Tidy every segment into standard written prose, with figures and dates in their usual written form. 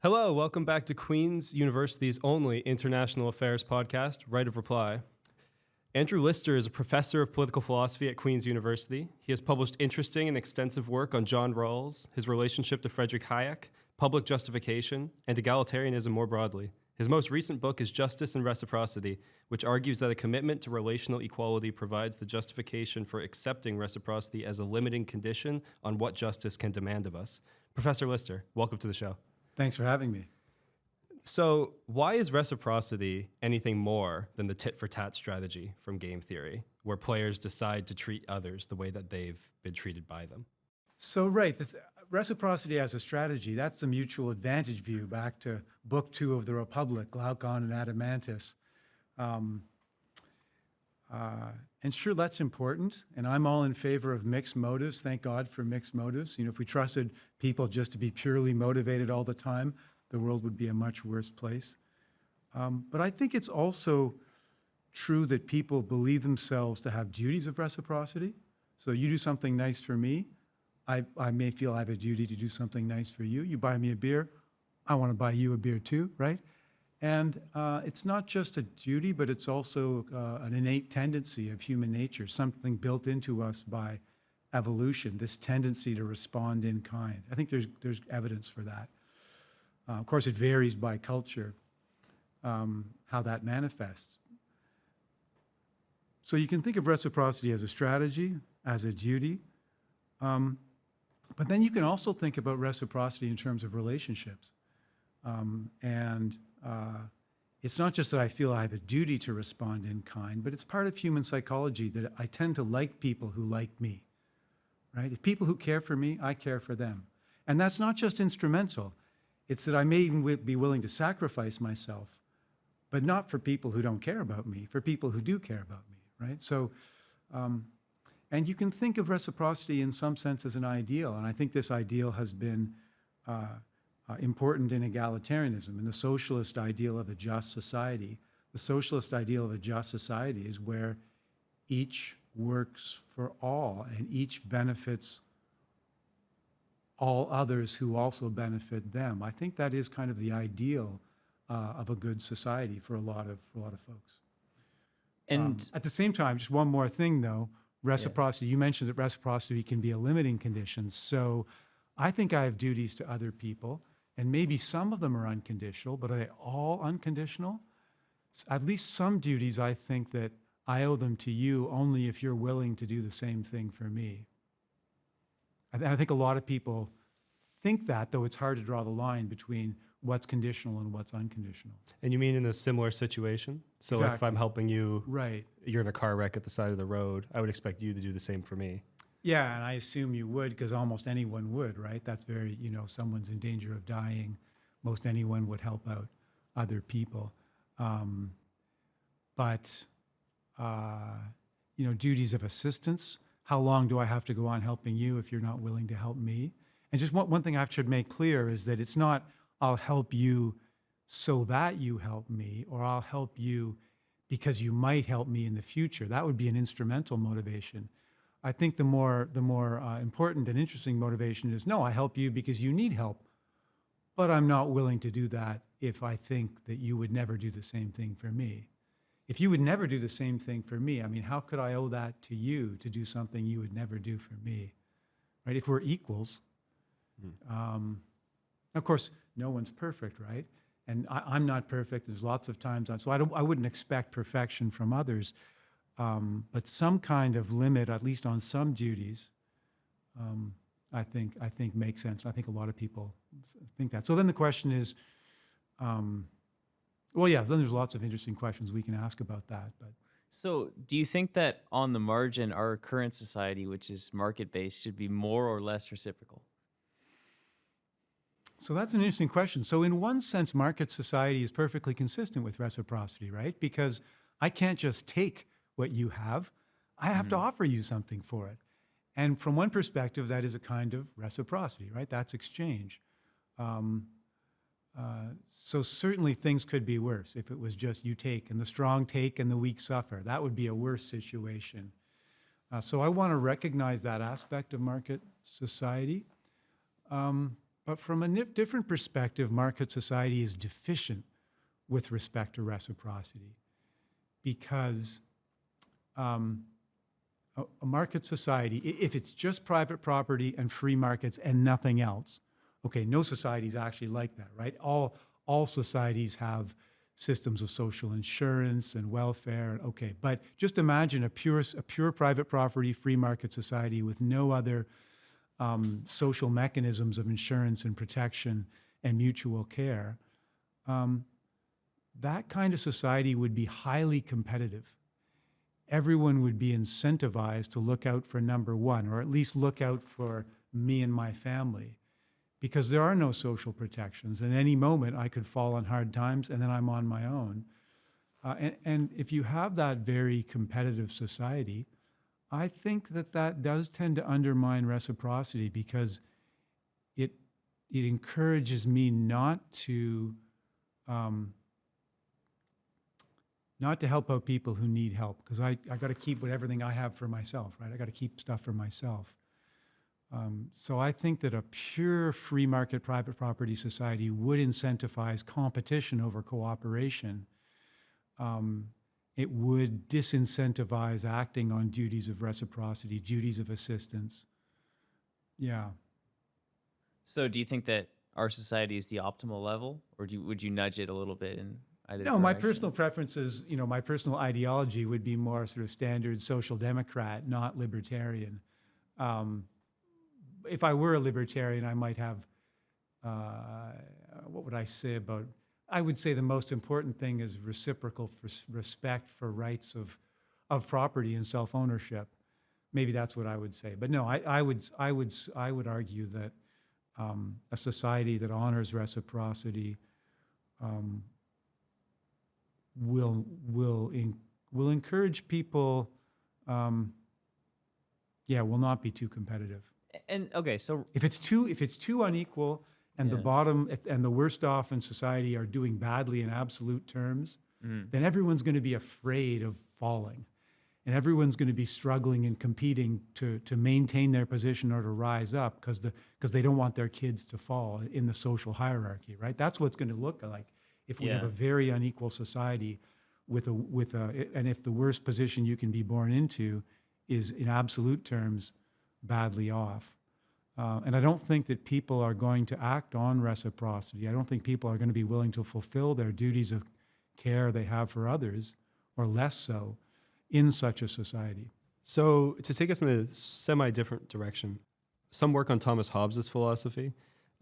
Hello, welcome back to Queen's University's only international affairs podcast, Right of Reply. Andrew Lister is a professor of political philosophy at Queen's University. He has published interesting and extensive work on John Rawls, his relationship to Friedrich Hayek, public justification, and egalitarianism more broadly. His most recent book is Justice and Reciprocity, which argues that a commitment to relational equality provides the justification for accepting reciprocity as a limiting condition on what justice can demand of us. Professor Lister, welcome to the show. Thanks for having me. So, why is reciprocity anything more than the tit-for-tat strategy from game theory, where players decide to treat others the way that they've been treated by them? So, right, reciprocity as a strategy, that's the mutual advantage view back to Book 2 of the Republic, Glaucon and Adeimantus. And sure, that's important, and I'm all in favor of mixed motives. Thank God for mixed motives. You know, if we trusted people just to be purely motivated all the time, the world would be a much worse place. But I think it's also true that people believe themselves to have duties of reciprocity. So you do something nice for me, I may feel I have a duty to do something nice for you. You buy me a beer, I want to buy you a beer too, right? And it's not just a duty, but it's also an innate tendency of human nature, something built into us by evolution, this tendency to respond in kind. I think there's evidence for that. Of course, it varies by culture, how that manifests. So you can think of reciprocity as a strategy, as a duty, but then you can also think about reciprocity in terms of relationships. It's not just that I feel I have a duty to respond in kind, but it's part of human psychology that I tend to like people who like me, right? If people who care for me, I care for them. And that's not just instrumental. It's that I may even be willing to sacrifice myself, but not for people who don't care about me, for people who do care about me, right? So, and you can think of reciprocity in some sense as an ideal, and I think this ideal has been important in egalitarianism, in the socialist ideal of a just society. The socialist ideal of a just society is where each works for all and each benefits all others who also benefit them. I think that is kind of the ideal of a good society for a lot of folks. And at the same time, just one more thing though, reciprocity, you mentioned that reciprocity can be a limiting condition. So I think I have duties to other people, and maybe some of them are unconditional, but are they all unconditional? At least some duties I think that I owe them to you only if you're willing to do the same thing for me. I think a lot of people think that, though it's hard to draw the line between what's conditional and what's unconditional. And you mean in a similar situation? So Exactly. like if I'm helping you, Right. you're in a car wreck at the side of the road, I would expect you to do the same for me. Yeah, and I assume you would, because almost anyone would, right? That's very, someone's in danger of dying. Most anyone would help out other people. But duties of assistance, how long do I have to go on helping you if you're not willing to help me? And just one thing I should make clear is that it's not, I'll help you so that you help me, or I'll help you because you might help me in the future. That would be an instrumental motivation. I think the more important and interesting motivation is, no, I help you because you need help, but I'm not willing to do that if I think that you would never do the same thing for me. If you would never do the same thing for me, I mean, how could I owe that to you to do something you would never do for me, right? If we're equals. Of course, no one's perfect, right? And I'm not perfect. There's lots of times, so I wouldn't expect perfection from others. But some kind of limit, at least on some duties, I think makes sense. And I think a lot of people think that. So then the question is, then there's lots of interesting questions we can ask about that. But so do you think that on the margin, our current society, which is market-based, should be more or less reciprocal? So that's an interesting question. So in one sense, market society is perfectly consistent with reciprocity, right? Because I can't just take what you have. I have to offer you something for it. And from one perspective, that is a kind of reciprocity, right? That's exchange. So certainly things could be worse if it was just you take and the strong take and the weak suffer. That would be a worse situation. So I want to recognize that aspect of market society. But But from a different perspective, market society is deficient with respect to reciprocity because a market society, if it's just private property and free markets and nothing else, okay, no society is actually like that, right? All societies have systems of social insurance and welfare, okay, but just imagine a pure private property, free market society with no other social mechanisms of insurance and protection and mutual care. That kind of society would be highly competitive. Everyone would be incentivized to look out for number one, or at least look out for me and my family, because there are no social protections. At any moment, I could fall on hard times, and then I'm on my own. And if you have that very competitive society, I think that does tend to undermine reciprocity because it encourages me not to help out people who need help, because I got to keep everything I have for myself, right? I got to keep stuff for myself. So I think that a pure free market private property society would incentivize competition over cooperation. It would disincentivize acting on duties of reciprocity, duties of assistance. Yeah. So do you think that our society is the optimal level, or would you nudge it a little bit in either No, my direction? personal preferences, my personal ideology would be more sort of standard social democrat, not libertarian. If I were a libertarian, I might have, what would I say about, I would say the most important thing is reciprocal respect for rights of property and self-ownership. Maybe that's what I would say. But no, I would argue that a society that honors reciprocity will encourage people, will not be too competitive. And okay, so If it's too unequal and the bottom and the worst off in society are doing badly in absolute terms, then everyone's going to be afraid of falling, and everyone's going to be struggling and competing to maintain their position or to rise up because they don't want their kids to fall in the social hierarchy, right? That's what's going to look like if we have a very unequal society and if the worst position you can be born into is in absolute terms badly off. And I don't think that people are going to act on reciprocity. I don't think people are going to be willing to fulfill their duties of care they have for others, or less so, in such a society. So to take us in a semi-different direction, some work on Thomas Hobbes's philosophy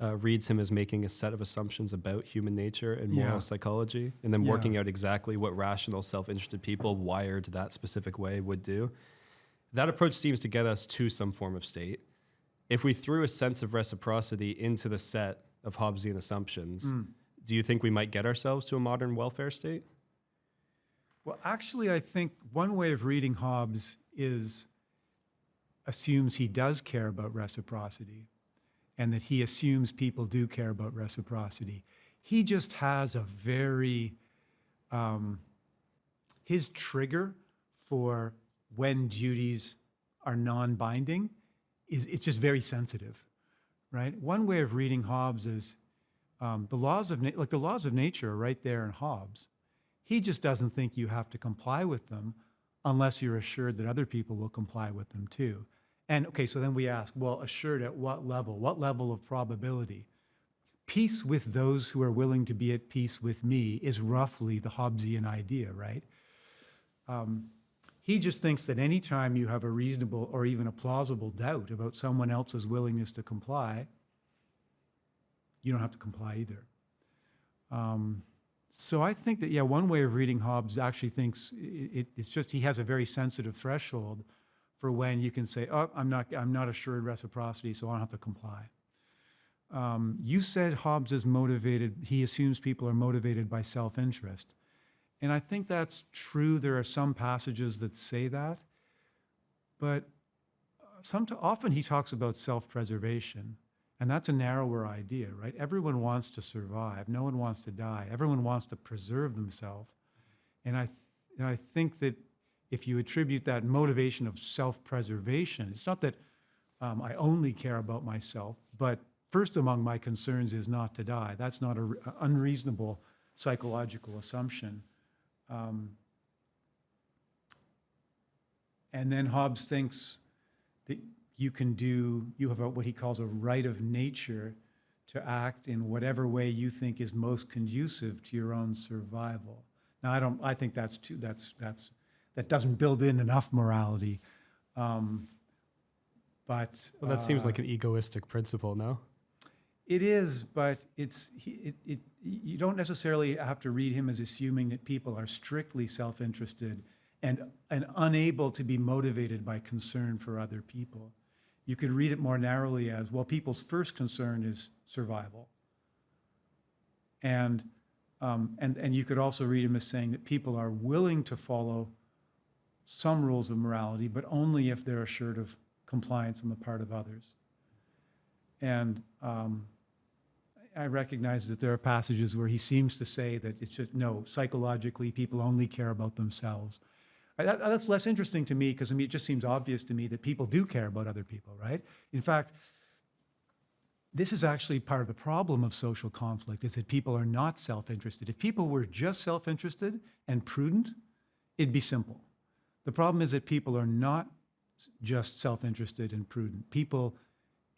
reads him as making a set of assumptions about human nature and moral psychology, and then working out exactly what rational, self-interested people wired that specific way would do. That approach seems to get us to some form of state. If we threw a sense of reciprocity into the set of Hobbesian assumptions, do you think we might get ourselves to a modern welfare state? Well, actually, I think one way of reading Hobbes assumes he does care about reciprocity, and that he assumes people do care about reciprocity. He just has a very, his trigger for when duties are non-binding it's just very sensitive, right? One way of reading Hobbes is the laws of nature are right there in Hobbes. He just doesn't think you have to comply with them unless you're assured that other people will comply with them too. And okay, so then we ask, well, assured at what level? What level of probability? Peace with those who are willing to be at peace with me is roughly the Hobbesian idea, right? He just thinks that any time you have a reasonable or even a plausible doubt about someone else's willingness to comply, you don't have to comply either. So I think that, one way of reading Hobbes actually thinks it's just he has a very sensitive threshold for when you can say, oh, I'm not assured reciprocity, so I don't have to comply. You said Hobbes is motivated, he assumes people are motivated by self-interest. And I think that's true. There are some passages that say that, but often he talks about self-preservation, and that's a narrower idea, right? Everyone wants to survive. No one wants to die. Everyone wants to preserve themselves. And I think that if you attribute that motivation of self-preservation, it's not that I only care about myself, but first among my concerns is not to die. That's not an unreasonable psychological assumption. And then Hobbes thinks that you have what he calls a right of nature to act in whatever way you think is most conducive to your own survival. Now, I think that doesn't build in enough morality. But Well, that seems like an egoistic principle, no? it is, but you don't necessarily have to read him as assuming that people are strictly self-interested and unable to be motivated by concern for other people. You could read it more narrowly as, well, people's first concern is survival. And you could also read him as saying that people are willing to follow some rules of morality, but only if they're assured of compliance on the part of others. And I recognize that there are passages where he seems to say that it's just, no, psychologically, people only care about themselves. That's less interesting to me because, I mean, it just seems obvious to me that people do care about other people, right? In fact, this is actually part of the problem of social conflict, is that people are not self-interested. If people were just self-interested and prudent, it'd be simple. The problem is that people are not just self-interested and prudent. People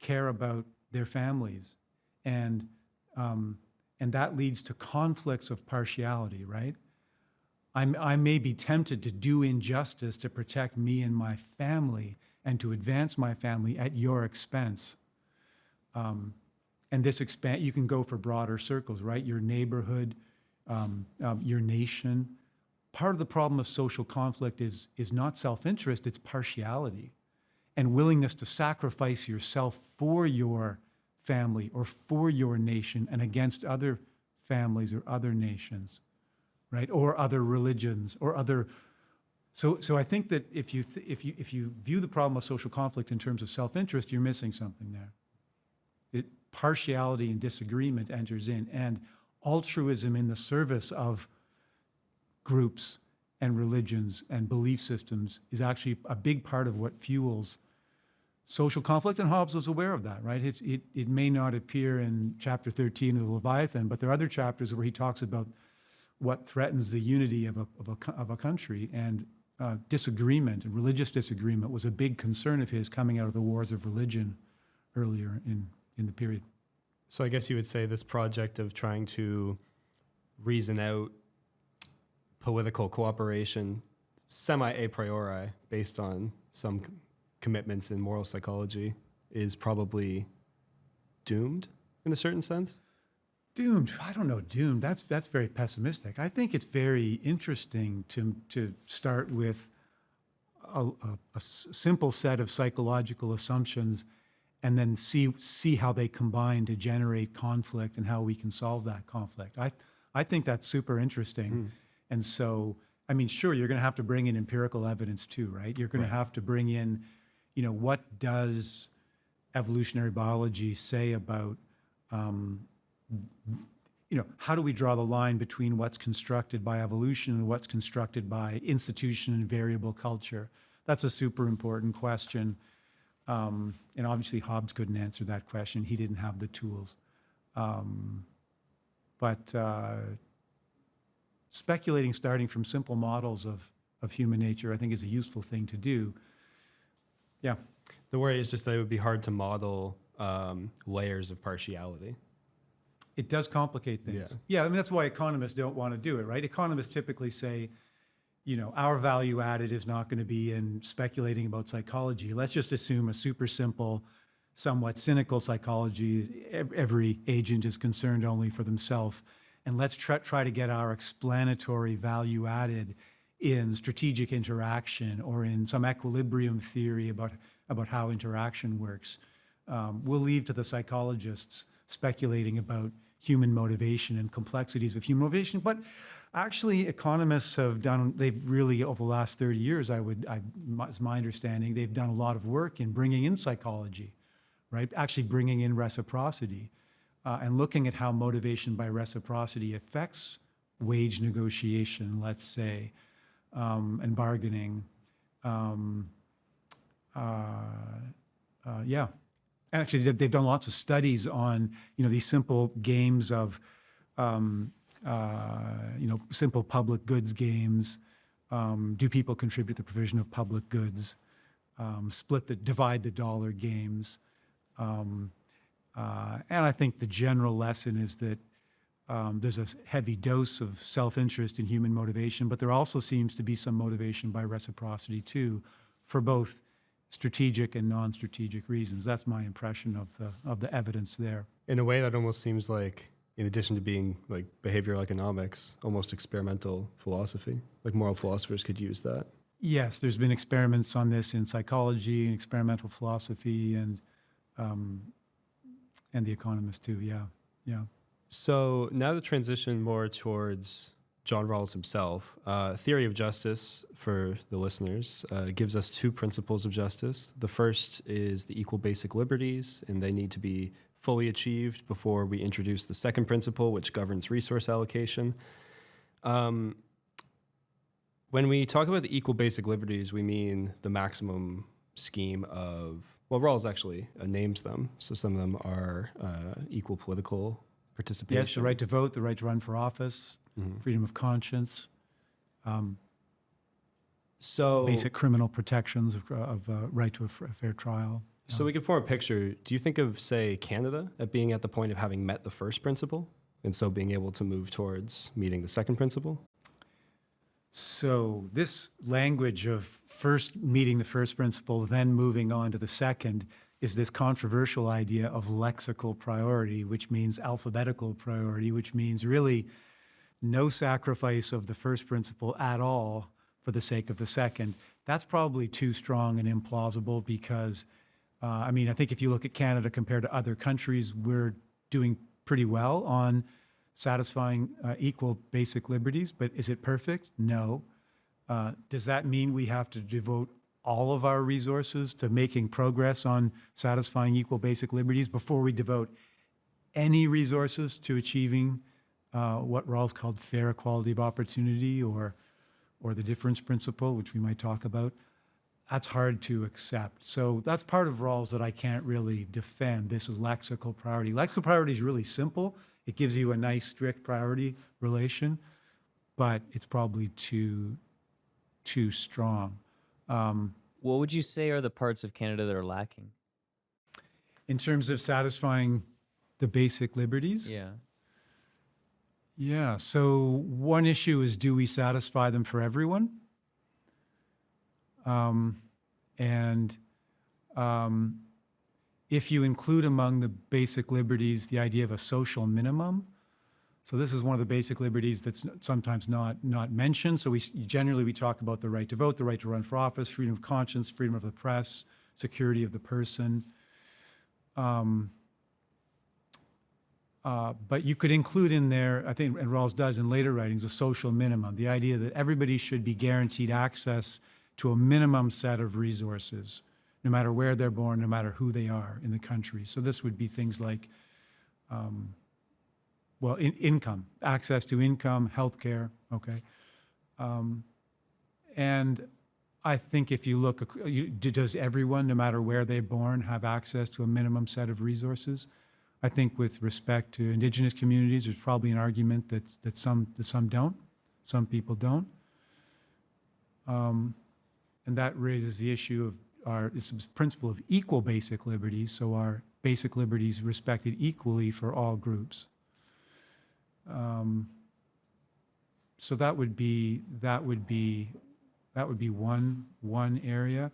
care about their families, and that leads to conflicts of partiality, right? I may be tempted to do injustice to protect me and my family and to advance my family at your expense. And this you can go for broader circles, right? Your neighborhood, your nation. Part of the problem of social conflict is not self-interest, it's partiality and willingness to sacrifice yourself for your family or for your nation and against other families or other nations, right? Or other religions or other. So I think that if you view the problem of social conflict in terms of self-interest, you're missing something there. Partiality and disagreement enters in, and altruism in the service of groups and religions and belief systems is actually a big part of what fuels social conflict, and Hobbes was aware of that, right? It may not appear in chapter 13 of the Leviathan, but there are other chapters where he talks about what threatens the unity of a country, and disagreement, and religious disagreement was a big concern of his coming out of the wars of religion earlier in the period. So I guess you would say this project of trying to reason out political cooperation semi-a priori based on some commitments in moral psychology is probably doomed in a certain sense? Doomed? I don't know, doomed. That's very pessimistic. I think it's very interesting to start with a simple set of psychological assumptions and then see how they combine to generate conflict and how we can solve that conflict. I think that's super interesting. And so, I mean, sure, you're going to have to bring in empirical evidence too, right? You're going to have to bring in, what does evolutionary biology say about, how do we draw the line between what's constructed by evolution and what's constructed by institution and variable culture? That's a super important question. And obviously Hobbes couldn't answer that question. He didn't have the tools. But speculating starting from simple models of human nature, I think, is a useful thing to do. Yeah. The worry is just that it would be hard to model layers of partiality. It does complicate things. Yeah, I mean, that's why economists don't want to do it, right? Economists typically say, our value added is not going to be in speculating about psychology. Let's just assume a super simple, somewhat cynical psychology. Every agent is concerned only for themselves. And let's try to get our explanatory value added in strategic interaction or in some equilibrium theory about how interaction works. We'll leave to the psychologists speculating about human motivation and complexities of human motivation. But actually, economists they've really, over the last 30 years, it's my understanding, they've done a lot of work in bringing in psychology, right? Actually bringing in reciprocity and looking at how motivation by reciprocity affects wage negotiation, let's say, and bargaining. actually, they've done lots of studies on, these simple games of, simple public goods games. Do people contribute to the provision of public goods? Divide the dollar games. And I think the general lesson is that there's a heavy dose of self-interest in human motivation, but there also seems to be some motivation by reciprocity too, for both strategic and non-strategic reasons. That's my impression of the evidence there. In a way, that almost seems like, in addition to being like behavioral economics, almost experimental philosophy. Like moral philosophers could use that. Yes, there's been experiments on this in psychology and experimental philosophy and The Economist too. Yeah. So now the transition more towards John Rawls himself. Theory of justice, for the listeners, gives us two principles of justice. The first is the equal basic liberties, and they need to be fully achieved before we introduce the second principle, which governs resource allocation. When we talk about the equal basic liberties, we mean the maximum scheme of, well, Rawls actually names them. So some of them are equal political participation. Yes, the right to vote, the right to run for office, freedom of conscience, basic criminal protections of right to a fair trial. So we can form a picture. Do you think of, say, Canada at being at the point of having met the first principle and so being able to move towards meeting the second principle? So this language of first meeting the first principle, then moving on to the second, is this controversial idea of lexical priority, which means alphabetical priority, which means really no sacrifice of the first principle at all for the sake of the second. That's probably too strong and implausible because, I think if you look at Canada compared to other countries, we're doing pretty well on satisfying equal basic liberties, but is it perfect? No. Does that mean we have to devote all of our resources to making progress on satisfying equal basic liberties before we devote any resources to achieving what Rawls called fair equality of opportunity or the difference principle, which we might talk about? That's hard to accept. So that's part of Rawls that I can't really defend, this lexical priority. Lexical priority is really simple. It gives you a nice strict priority relation, but it's probably too strong. What would you say are the parts of Canada that are lacking? In terms of satisfying the basic liberties? Yeah, so one issue is, do we satisfy them for everyone? If you include among the basic liberties the idea of a social minimum, so this is one of the basic liberties that's sometimes not mentioned. So we talk about the right to vote, the right to run for office, freedom of conscience, freedom of the press, security of the person. But you could include in there, I think, and Rawls does in later writings, a social minimum, the idea that everybody should be guaranteed access to a minimum set of resources, no matter where they're born, no matter who they are in the country. So this would be things like, income, access to income, healthcare, okay? And I think if you look, does everyone, no matter where they're born, have access to a minimum set of resources? I think with respect to Indigenous communities, there's probably an argument that some don't, some people don't. And that raises the issue of this principle of equal basic liberties, so our basic liberties respected equally for all groups. So that would be one area.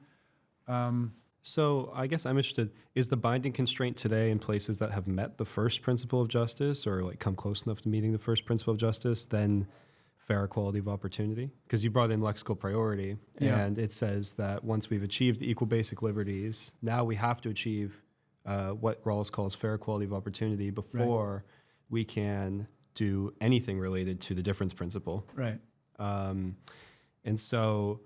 So I guess I'm interested, is the binding constraint today in places that have met the first principle of justice or like come close enough to meeting the first principle of justice then fair equality of opportunity? Because you brought in lexical priority, and it says that once we've achieved the equal basic liberties, now we have to achieve what Rawls calls fair equality of opportunity before we can do anything related to the difference principle. Right. And so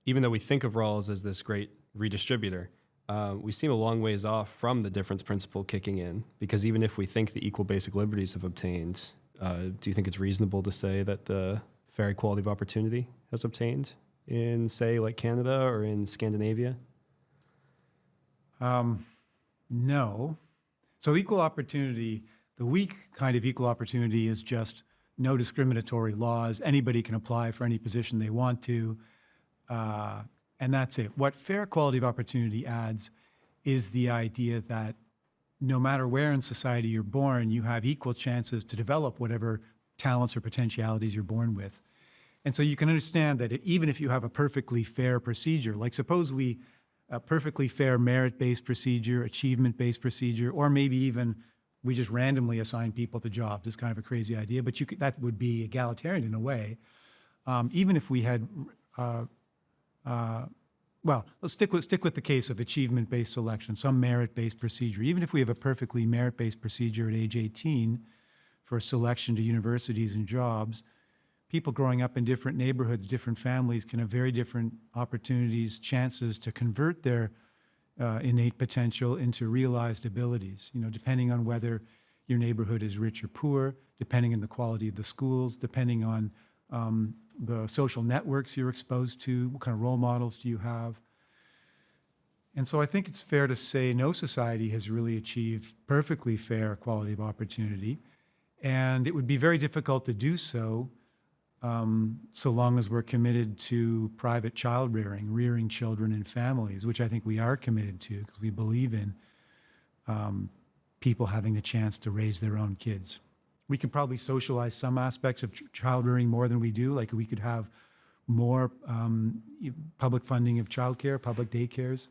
even though we think of Rawls as this great redistributor, we seem a long ways off from the difference principle kicking in, because even if we think the equal basic liberties have obtained, do you think it's reasonable to say that the fair equality of opportunity has obtained in, say, like Canada or in Scandinavia? No. So equal opportunity, the weak kind of equal opportunity is just no discriminatory laws. Anybody can apply for any position they want to, and that's it. What fair equality of opportunity adds is the idea that no matter where in society you're born, you have equal chances to develop whatever talents or potentialities you're born with. And so you can understand that even if you have a perfectly fair procedure, like suppose a perfectly fair merit-based procedure, achievement-based procedure, or maybe even we just randomly assign people to jobs. It's kind of a crazy idea, but that would be egalitarian in a way. Even if we had, well, let's stick with the case of achievement-based selection, some merit-based procedure. Even if we have a perfectly merit-based procedure at age 18 for selection to universities and jobs, people growing up in different neighborhoods, different families can have very different opportunities, chances to convert their innate potential into realized abilities, depending on whether your neighborhood is rich or poor, depending on the quality of the schools, depending on the social networks you're exposed to, what kind of role models do you have. And so I think it's fair to say no society has really achieved perfectly fair equality of opportunity, and it would be very difficult to do so so long as we're committed to private child rearing children and families, which I think we are committed to because we believe in people having the chance to raise their own kids. We could probably socialize some aspects of child rearing more than we do. Like we could have more public funding of childcare, public daycares.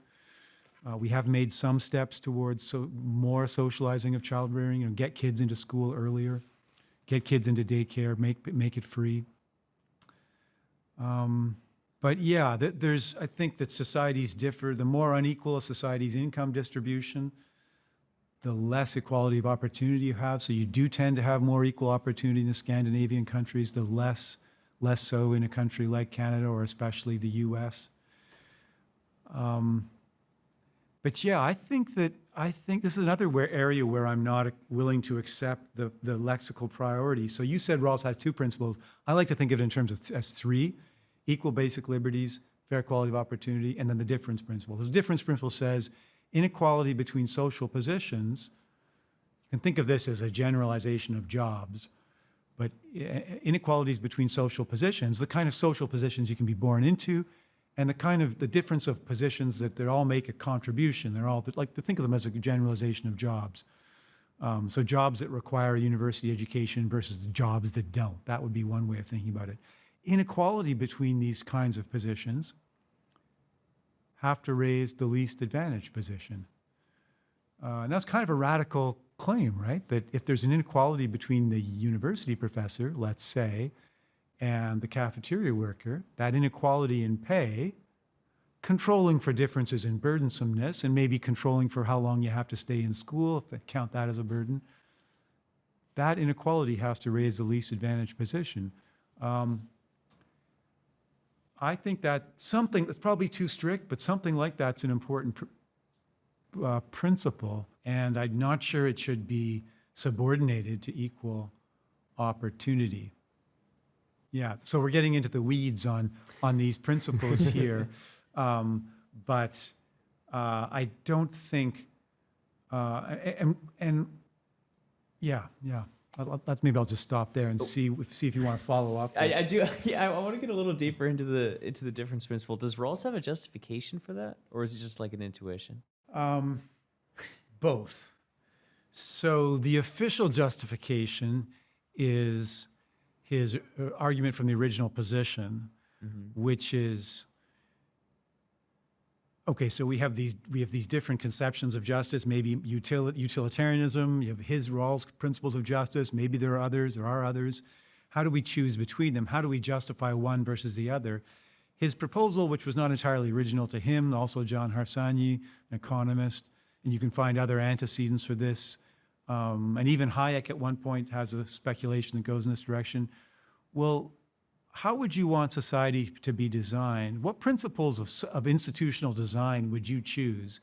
We have made some steps towards more socializing of child rearing, get kids into school earlier, get kids into daycare, make it free. But yeah, I think that societies differ. The more unequal a society's income distribution, the less equality of opportunity you have. So you do tend to have more equal opportunity in the Scandinavian countries, the less so in a country like Canada or especially the US. But yeah, I think this is another area where I'm not willing to accept the lexical priority. So you said Rawls has two principles. I like to think of it in terms of as three: equal basic liberties, fair equality of opportunity, and then the difference principle. The difference principle says inequality between social positions. You can think of this as a generalization of jobs, but inequalities between social positions, the kind of social positions you can be born into, and the difference of positions that they all make a contribution. They're all like to think of them as a generalization of jobs. So jobs that require a university education versus jobs that don't. That would be one way of thinking about it. Inequality between these kinds of positions have to raise the least advantaged position. And that's kind of a radical claim, right? That if there's an inequality between the university professor, let's say, and the cafeteria worker, that inequality in pay, controlling for differences in burdensomeness, and maybe controlling for how long you have to stay in school, if they count that as a burden, that inequality has to raise the least advantaged position. I think that something that's probably too strict, but something like that's an important principle, and I'm not sure it should be subordinated to equal opportunity. Yeah, so we're getting into the weeds on these principles here, but I don't think, maybe I'll just stop there and see if you want to follow up. I do. Yeah, I want to get a little deeper into the difference principle. Does Rawls have a justification for that, or is it just like an intuition? Both. So the official justification is his argument from the original position, which is, okay, so we have these different conceptions of justice, maybe utilitarianism, you have his Rawls principles of justice, maybe there are others. How do we choose between them? How do we justify one versus the other? His proposal, which was not entirely original to him, also John Harsanyi, an economist, and you can find other antecedents for this, and even Hayek at one point has a speculation that goes in this direction. Well, how would you want society to be designed? What principles of institutional design would you choose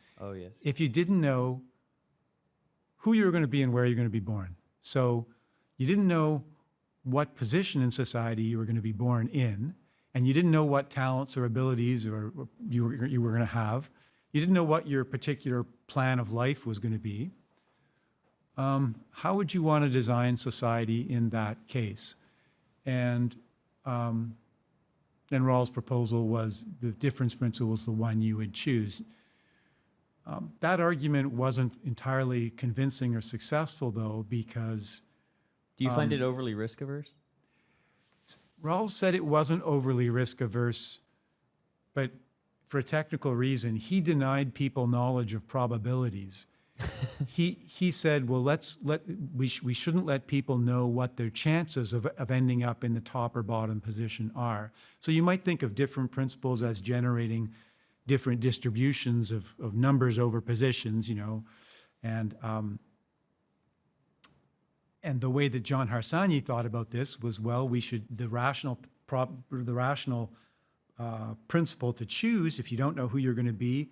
if you didn't know who you were going to be and where you're going to be born? So you didn't know what position in society you were going to be born in, and you didn't know what talents or abilities you were going to have, you didn't know what your particular plan of life was going to be, how would you want to design society in that case? And then Rawls' proposal was the difference principle was the one you would choose. That argument wasn't entirely convincing or successful, though, because Do you find it overly risk averse? Rawls said it wasn't overly risk averse, but for a technical reason, he denied people knowledge of probabilities. He said, well, we shouldn't let people know what their chances of ending up in the top or bottom position are. So you might think of different principles as generating different distributions of numbers over positions, and the way that John Harsanyi thought about this was, well, the rational principle to choose, if you don't know who you're going to be,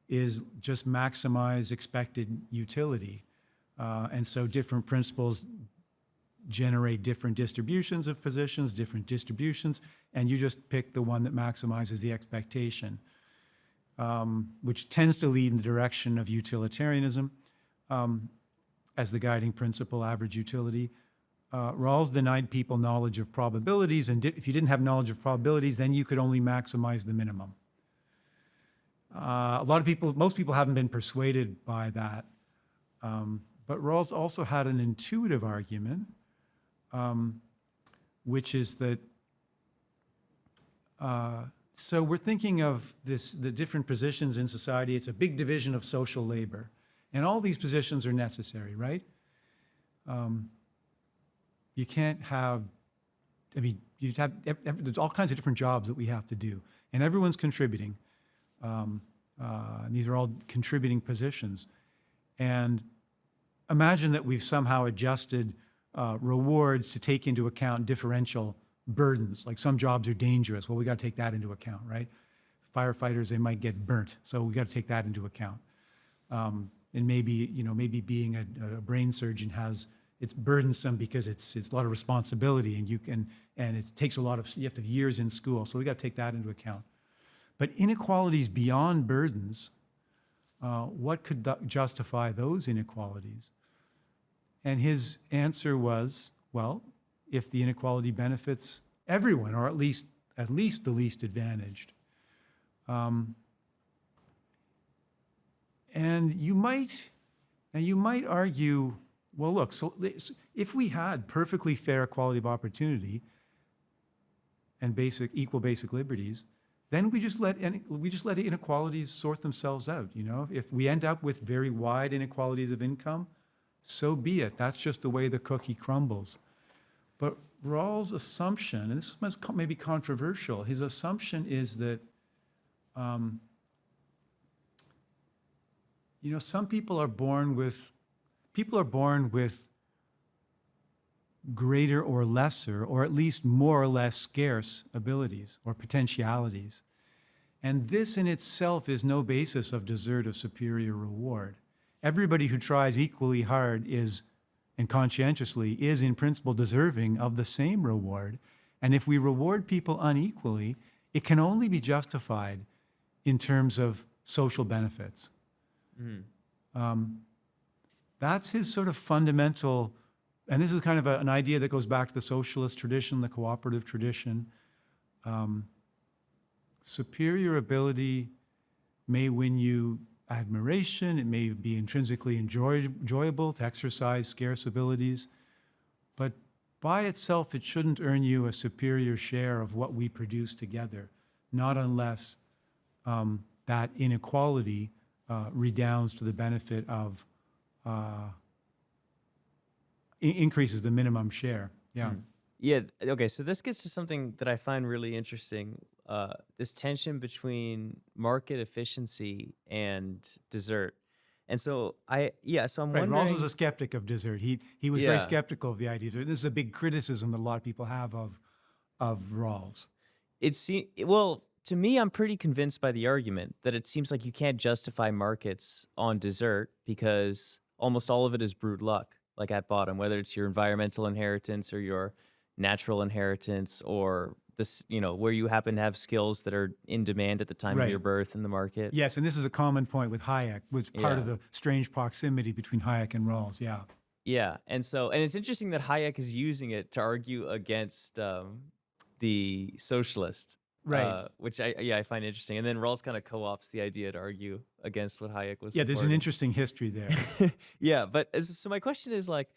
is just maximize expected utility. And so different principles generate different distributions of positions, different distributions, and you just pick the one that maximizes the expectation, which tends to lead in the direction of utilitarianism as the guiding principle, average utility. Rawls denied people knowledge of probabilities, and if you didn't have knowledge of probabilities, then you could only maximize the minimum. Most people haven't been persuaded by that. But Rawls also had an intuitive argument, which is that, so we're thinking of the different positions in society. It's a big division of social labor. And all these positions are necessary, right? You can't have, there's all kinds of different jobs that we have to do. And everyone's contributing. And these are all contributing positions. And imagine that we've somehow adjusted rewards to take into account differential burdens. Like some jobs are dangerous. Well, we got to take that into account, right? Firefighters, they might get burnt. So we got to take that into account. And maybe being a brain surgeon it's burdensome because it's a lot of responsibility, and it takes you have to have years in school. So we got to take that into account. But inequalities beyond burdens, what could justify those inequalities? And his answer was, well, if the inequality benefits everyone, or at least the least advantaged. And you might argue, well, look, so if we had perfectly fair equality of opportunity and equal basic liberties, then we just let inequalities sort themselves out. If we end up with very wide inequalities of income, so be it. That's just the way the cookie crumbles. But Rawls' assumption, and this may be controversial, his assumption is that some people are born with greater or lesser, or at least more or less scarce abilities or potentialities. And this in itself is no basis of desert of superior reward. Everybody who tries equally hard and conscientiously is in principle deserving of the same reward. And if we reward people unequally, it can only be justified in terms of social benefits. That's his sort of fundamental, and this is kind of an idea that goes back to the socialist tradition, the cooperative tradition. Superior ability may win you admiration. It may be intrinsically enjoyable to exercise scarce abilities, but by itself, it shouldn't earn you a superior share of what we produce together, not unless that inequality redounds to the benefit of increases the minimum share. Yeah. Yeah. Okay. So this gets to something that I find really interesting. This tension between market efficiency and desert. And so I'm Right. wondering. Rawls was a skeptic of desert. He was Yeah. very skeptical of the idea of desert. This is a big criticism that a lot of people have of Rawls. Well, to me, I'm pretty convinced by the argument that it seems like you can't justify markets on desert because almost all of it is brute luck, like at bottom, whether it's your environmental inheritance or your natural inheritance or this, where you happen to have skills that are in demand at the time of Right. your birth in the market. Yes, and this is a common point with Hayek, which part of Yeah. the strange proximity between Hayek and Rawls. Yeah. Yeah, and it's interesting that Hayek is using it to argue against the socialist, Right. which I find interesting. And then Rawls kind of co-opts the idea to argue against what Hayek was. Yeah, there's an supporting. interesting history there. Yeah, but so my question is like,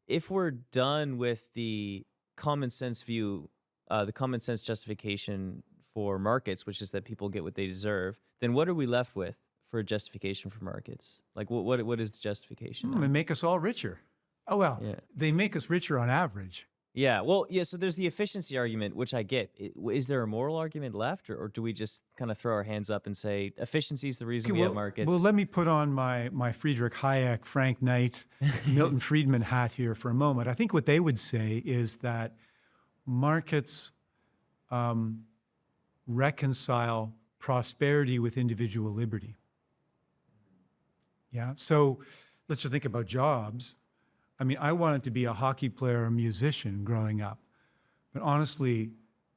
if we're done with the common sense view, the common sense justification for markets, which is that people get what they deserve, then what are we left with for a justification for markets? Like, what is the justification? They make us all richer. Oh, well, Yeah. they make us richer on average. Yeah, well, yeah, so there's the efficiency argument, which I get. Is there a moral argument left, or do we just kind of throw our hands up and say efficiency is the reason we have markets? Well, let me put on my Friedrich Hayek, Frank Knight, Milton Friedman hat here for a moment. I think what they would say is that markets reconcile prosperity with individual liberty. Yeah, so let's just think about jobs. I mean, I wanted to be a hockey player or a musician growing up. But honestly,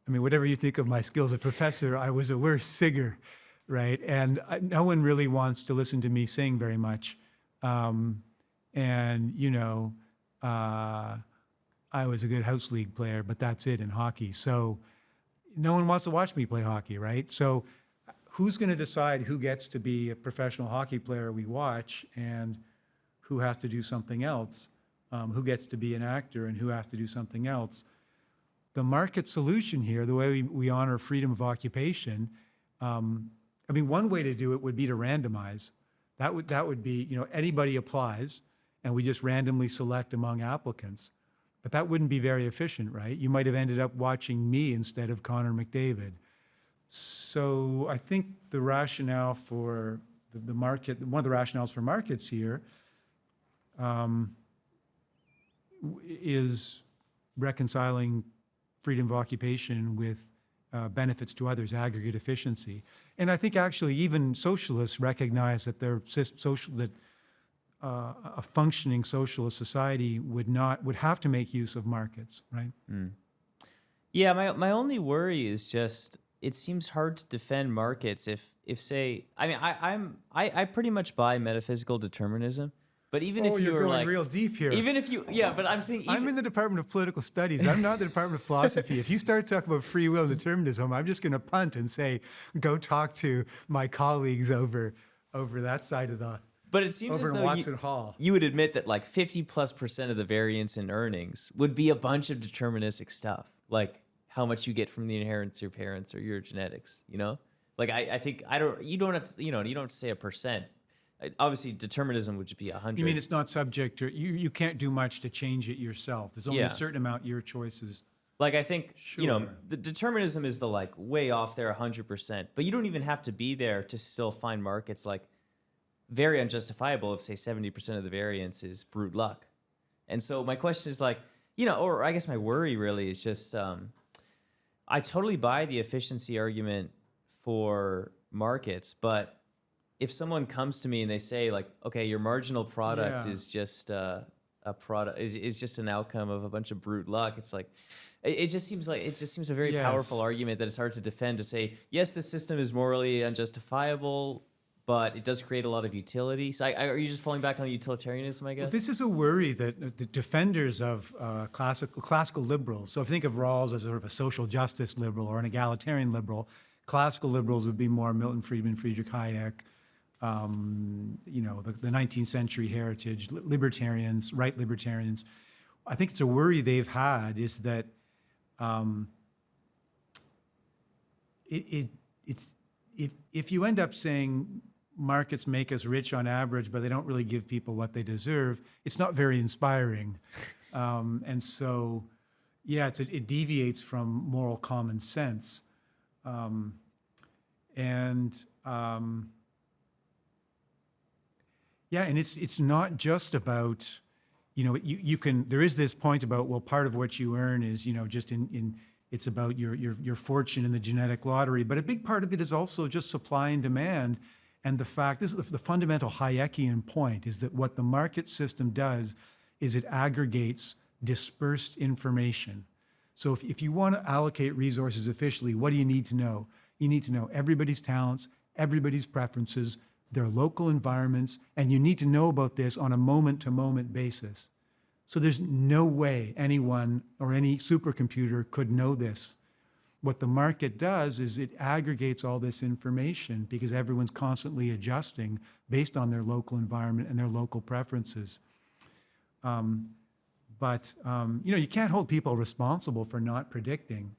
I mean, whatever you think of my skills as a professor, I was a worse singer, right? And no one really wants to listen to me sing very much. I was a good house league player, but that's it in hockey. So no one wants to watch me play hockey, right? So who's going to decide who gets to be a professional hockey player we watch and who has to do something else? Who gets to be an actor and who has to do something else? The market solution here, the way we honor freedom of occupation, one way to do it would be to randomize. That would be, anybody applies and we just randomly select among applicants. But that wouldn't be very efficient, right? You might have ended up watching me instead of Connor McDavid. So I think the rationale for the market, one of the rationales for markets here, is reconciling freedom of occupation with benefits to others, aggregate efficiency. And I think actually even socialists recognize that a functioning socialist society would have to make use of markets, right? Yeah, my only worry is just it seems hard to defend markets if say, I mean, I pretty much buy metaphysical determinism. But even if you're were going like real deep here. even if you, yeah, but I'm saying I'm in the Department of Political Studies. I'm not the Department of Philosophy. If you start talking about free will and determinism, I'm just going to punt and say, go talk to my colleagues over that side of the. But it seems over as in though Watson Hall. you would admit that like 50+% of the variance in earnings would be a bunch of deterministic stuff, like how much you get from the inheritance of your parents or your genetics. Like I think you don't have to, you don't have to say a percent. Obviously, determinism would just be 100. You mean it's not subject to, you can't do much to change it yourself. There's only Yeah. a certain amount your choices. Like I think Sure. the determinism is the like way off there 100%, but you don't even have to be there to still find markets like very unjustifiable if say 70% of the variance is brute luck. And so my question is like, or I guess my worry really is just I totally buy the efficiency argument for markets, but if someone comes to me and they say like, okay, your marginal product Yeah. is just a product is just an outcome of a bunch of brute luck. It's like, it just seems a very Yes. powerful argument that it's hard to defend to say, yes, this system is morally unjustifiable, but it does create a lot of utility. So are you just falling back on utilitarianism, I guess? Well, this is a worry that the defenders of classical liberals, so if you think of Rawls as sort of a social justice liberal or an egalitarian liberal, classical liberals would be more Milton Friedman, Friedrich Hayek, the 19th century heritage, libertarians, right libertarians. I think it's a worry they've had is that if you end up saying markets make us rich on average, but they don't really give people what they deserve, it's not very inspiring. And so, yeah, it deviates from moral common sense. Yeah, and it's not just about, you can, there is this point about, well, part of what you earn is, just it's about your fortune in the genetic lottery, but a big part of it is also just supply and demand. And the fact, this is the fundamental Hayekian point, is that what the market system does is it aggregates dispersed information. So if you want to allocate resources efficiently, what do you need to know? You need to know everybody's talents, everybody's preferences, their local environments, and you need to know about this on a moment-to-moment basis. So there's no way anyone or any supercomputer could know this. What the market does is it aggregates all this information because everyone's constantly adjusting based on their local environment and their local preferences. But you can't hold people responsible for not predicting.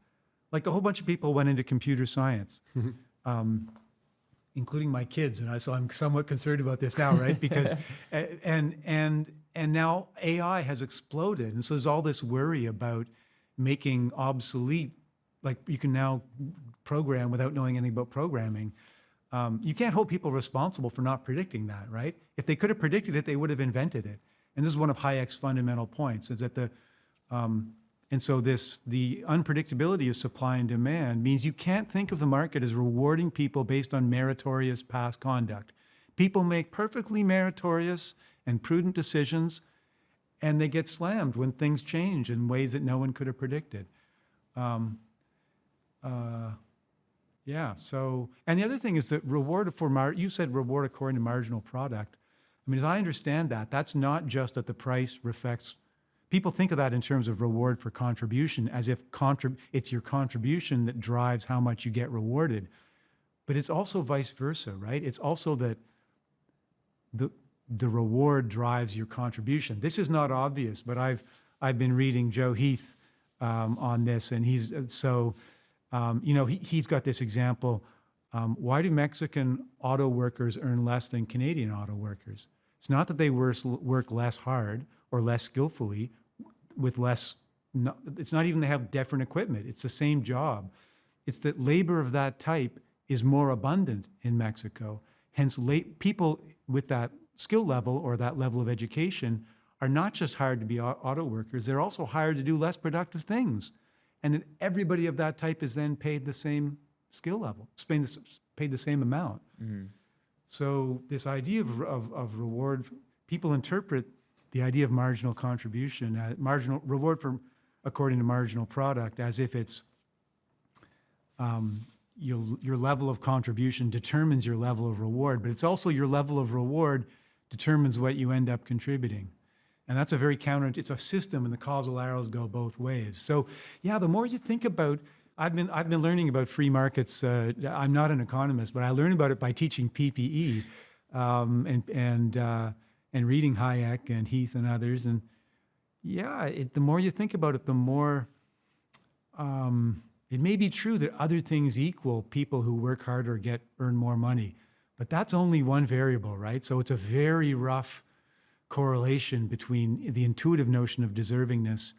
Like a whole bunch of people went into computer science, including my kids, and so I'm somewhat concerned about this now, right? Because and now AI has exploded, and so there's all this worry about making obsolete. Like you can now program without knowing anything about programming. You can't hold people responsible for not predicting that, right? If they could have predicted it, they would have invented it. And this is one of Hayek's fundamental points, is that the unpredictability of supply and demand means you can't think of the market as rewarding people based on meritorious past conduct. People make perfectly meritorious and prudent decisions, and they get slammed when things change in ways that no one could have predicted. So, and the other thing is that you said reward according to marginal product. I mean, as I understand that, that's not just that the price reflects, people think of that in terms of reward for contribution, as if it's your contribution that drives how much you get rewarded. But it's also vice versa, right? It's also that the reward drives your contribution. This is not obvious, but I've been reading Joe Heath on this, and he's got this example. Why do Mexican auto workers earn less than Canadian auto workers? It's not that they work less hard or less skillfully with less, it's not even they have different equipment. It's the same job. It's that labor of that type is more abundant in Mexico. Hence, people with that skill level or that level of education are not just hired to be auto workers, they're also hired to do less productive things. And then everybody of that type is then paid the same skill level, paid the same amount. Mm-hmm. So this idea of reward, people interpret the idea of marginal contribution, marginal reward according to marginal product, as if it's your level of contribution determines your level of reward, but it's also your level of reward determines what you end up contributing. And that's a very it's a system, and the causal arrows go both ways. So yeah, the more you think about, I've been learning about free markets. I'm not an economist, but I learned about it by teaching PPE and reading Hayek and Heath and others. And yeah, the more you think about it, the more it may be true that other things equal, people who work harder earn more money, but that's only one variable, right? So it's a very rough correlation between the intuitive notion of deservingness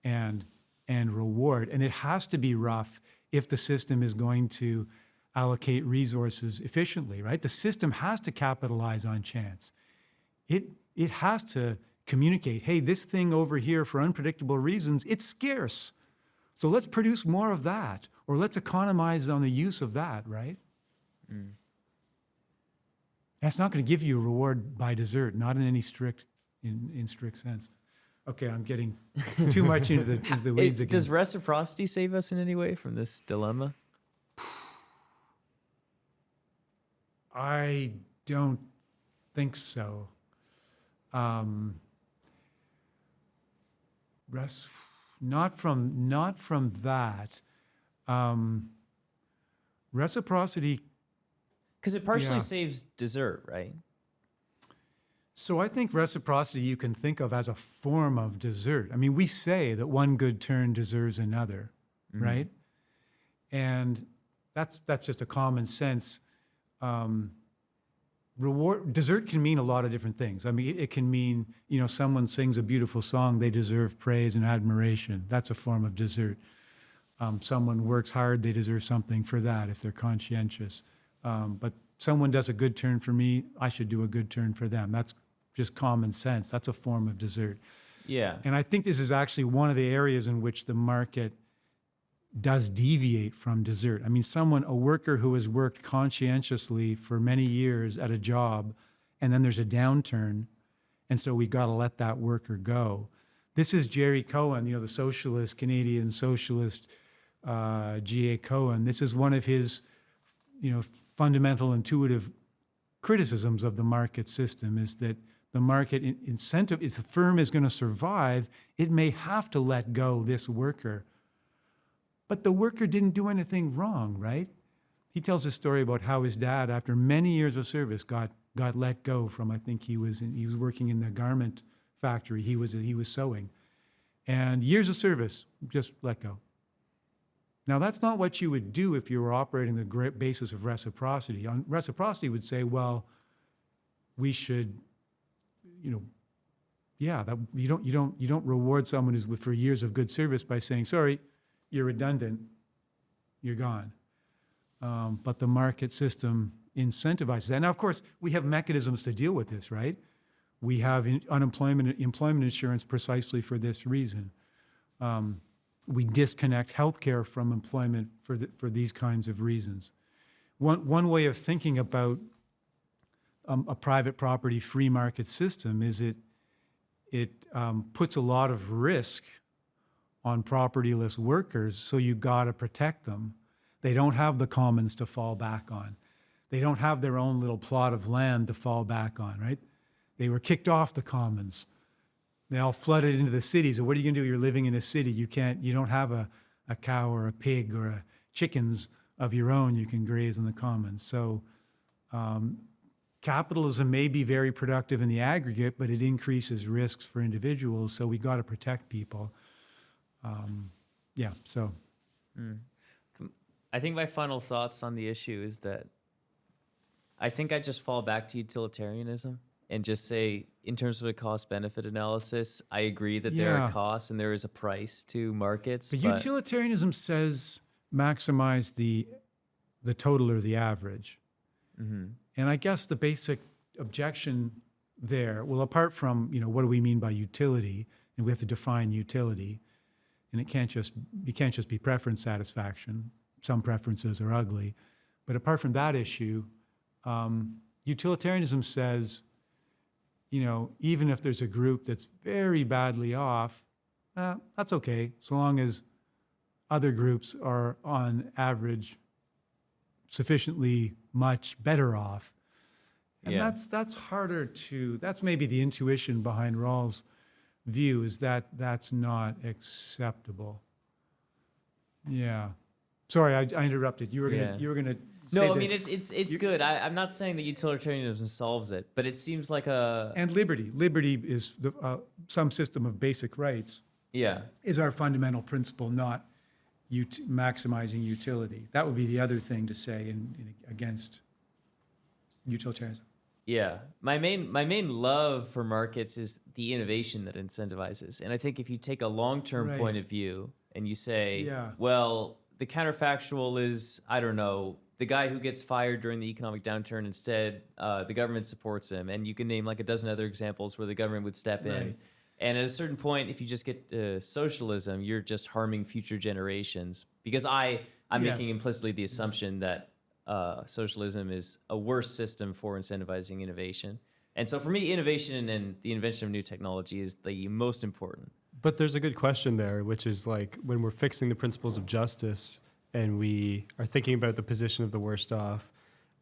and reward. And it has to be rough if the system is going to allocate resources efficiently, right? The system has to capitalize on chance. It has to communicate, hey, this thing over here for unpredictable reasons, it's scarce. So let's produce more of that, or let's economize on the use of that, right? Mm. That's not going to give you a reward by desert, not in any strict sense. Okay, I'm getting too much into the weeds again. Does reciprocity save us in any way from this dilemma? I don't think so. Not from that. Reciprocity. Because it partially saves desert, right? So I think reciprocity you can think of as a form of desert. I mean, we say that one good turn deserves another, mm-hmm. right? And that's just a common sense. Desert can mean a lot of different things. I mean, it can mean, someone sings a beautiful song, they deserve praise and admiration. That's a form of desert. Someone works hard, they deserve something for that if they're conscientious. But someone does a good turn for me, I should do a good turn for them. That's just common sense. That's a form of desert. Yeah. And I think this is actually one of the areas in which the market does deviate from desert. I mean, a worker who has worked conscientiously for many years at a job, and then there's a downturn, and so we've got to let that worker go. This is Jerry Cohen, the socialist, Canadian socialist, G.A. Cohen. This is one of his, fundamental intuitive criticisms of the market system, is that the market incentive, if the firm is going to survive, it may have to let go this worker. But the worker didn't do anything wrong, right? He tells a story about how his dad, after many years of service, got let go from, I think he was working in the garment factory. He was sewing. And years of service, just let go. Now, that's not what you would do if you were operating the great basis of reciprocity. Reciprocity would say, well, we should, you don't reward someone who's for years of good service by saying, sorry, you're redundant, you're gone. But the market system incentivizes that. Now, of course, we have mechanisms to deal with this, right? We have employment insurance precisely for this reason. We disconnect healthcare from employment for these kinds of reasons. One way of thinking about a private property free market system is it puts a lot of risk on propertyless workers, so you got to protect them. They don't have the commons to fall back on. They don't have their own little plot of land to fall back on, right? They were kicked off the commons. They all flooded into the cities. So what are you going to do? You're living in a city. You don't have a cow or a pig or chickens of your own you can graze on the commons. So capitalism may be very productive in the aggregate, but it increases risks for individuals. So we got to protect people. I think my final thoughts on the issue is that I think I just fall back to utilitarianism and just say, in terms of a cost-benefit analysis, I agree that there are costs and there is a price to markets. But utilitarianism says maximize the total or the average. Mm-hmm. And I guess the basic objection there, well, apart from, what do we mean by utility? And we have to define utility. And you can't just be preference satisfaction. Some preferences are ugly. But apart from that issue, utilitarianism says, even if there's a group that's very badly off, that's okay, so long as other groups are on average sufficiently much better off. And that's harder that's maybe the intuition behind Rawls' view, is that that's not acceptable. Yeah. Sorry, I interrupted. You were gonna No, I mean, it's good. I'm not saying that utilitarianism solves it, but it seems like And liberty. Liberty is some system of basic rights. Yeah. Is our fundamental principle, not maximizing utility. That would be the other thing to say against utilitarianism. Yeah. My main love for markets is the innovation that incentivizes. And I think if you take a long-term point of view and you say, well, the counterfactual is, I don't know, the guy who gets fired during the economic downturn, instead, the government supports him. And you can name like a dozen other examples where the government would step in. And at a certain point, if you just get socialism, you're just harming future generations. Because I'm making implicitly the assumption that socialism is a worse system for incentivizing innovation. And so for me, innovation and the invention of new technology is the most important. But there's a good question there, which is like, when we're fixing the principles of justice and we are thinking about the position of the worst off,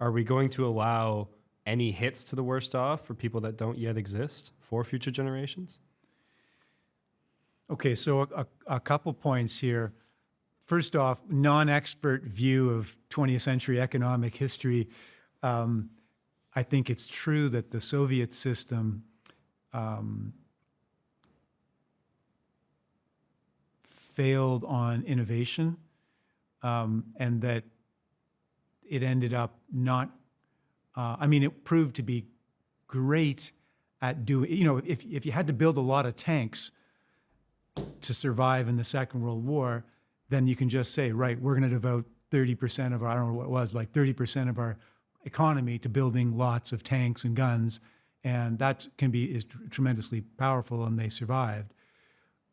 are we going to allow any hits to the worst off for people that don't yet exist for future generations? Okay, so a couple points here. First off, non-expert view of 20th century economic history. I think it's true that the Soviet system failed on innovation, and that it ended up not, it proved to be great at doing, if you had to build a lot of tanks to survive in the Second World War, then you can just say, right, we're going to devote 30% of our, I don't know what it was, like 30% of our economy to building lots of tanks and guns, and that is tremendously powerful, and they survived.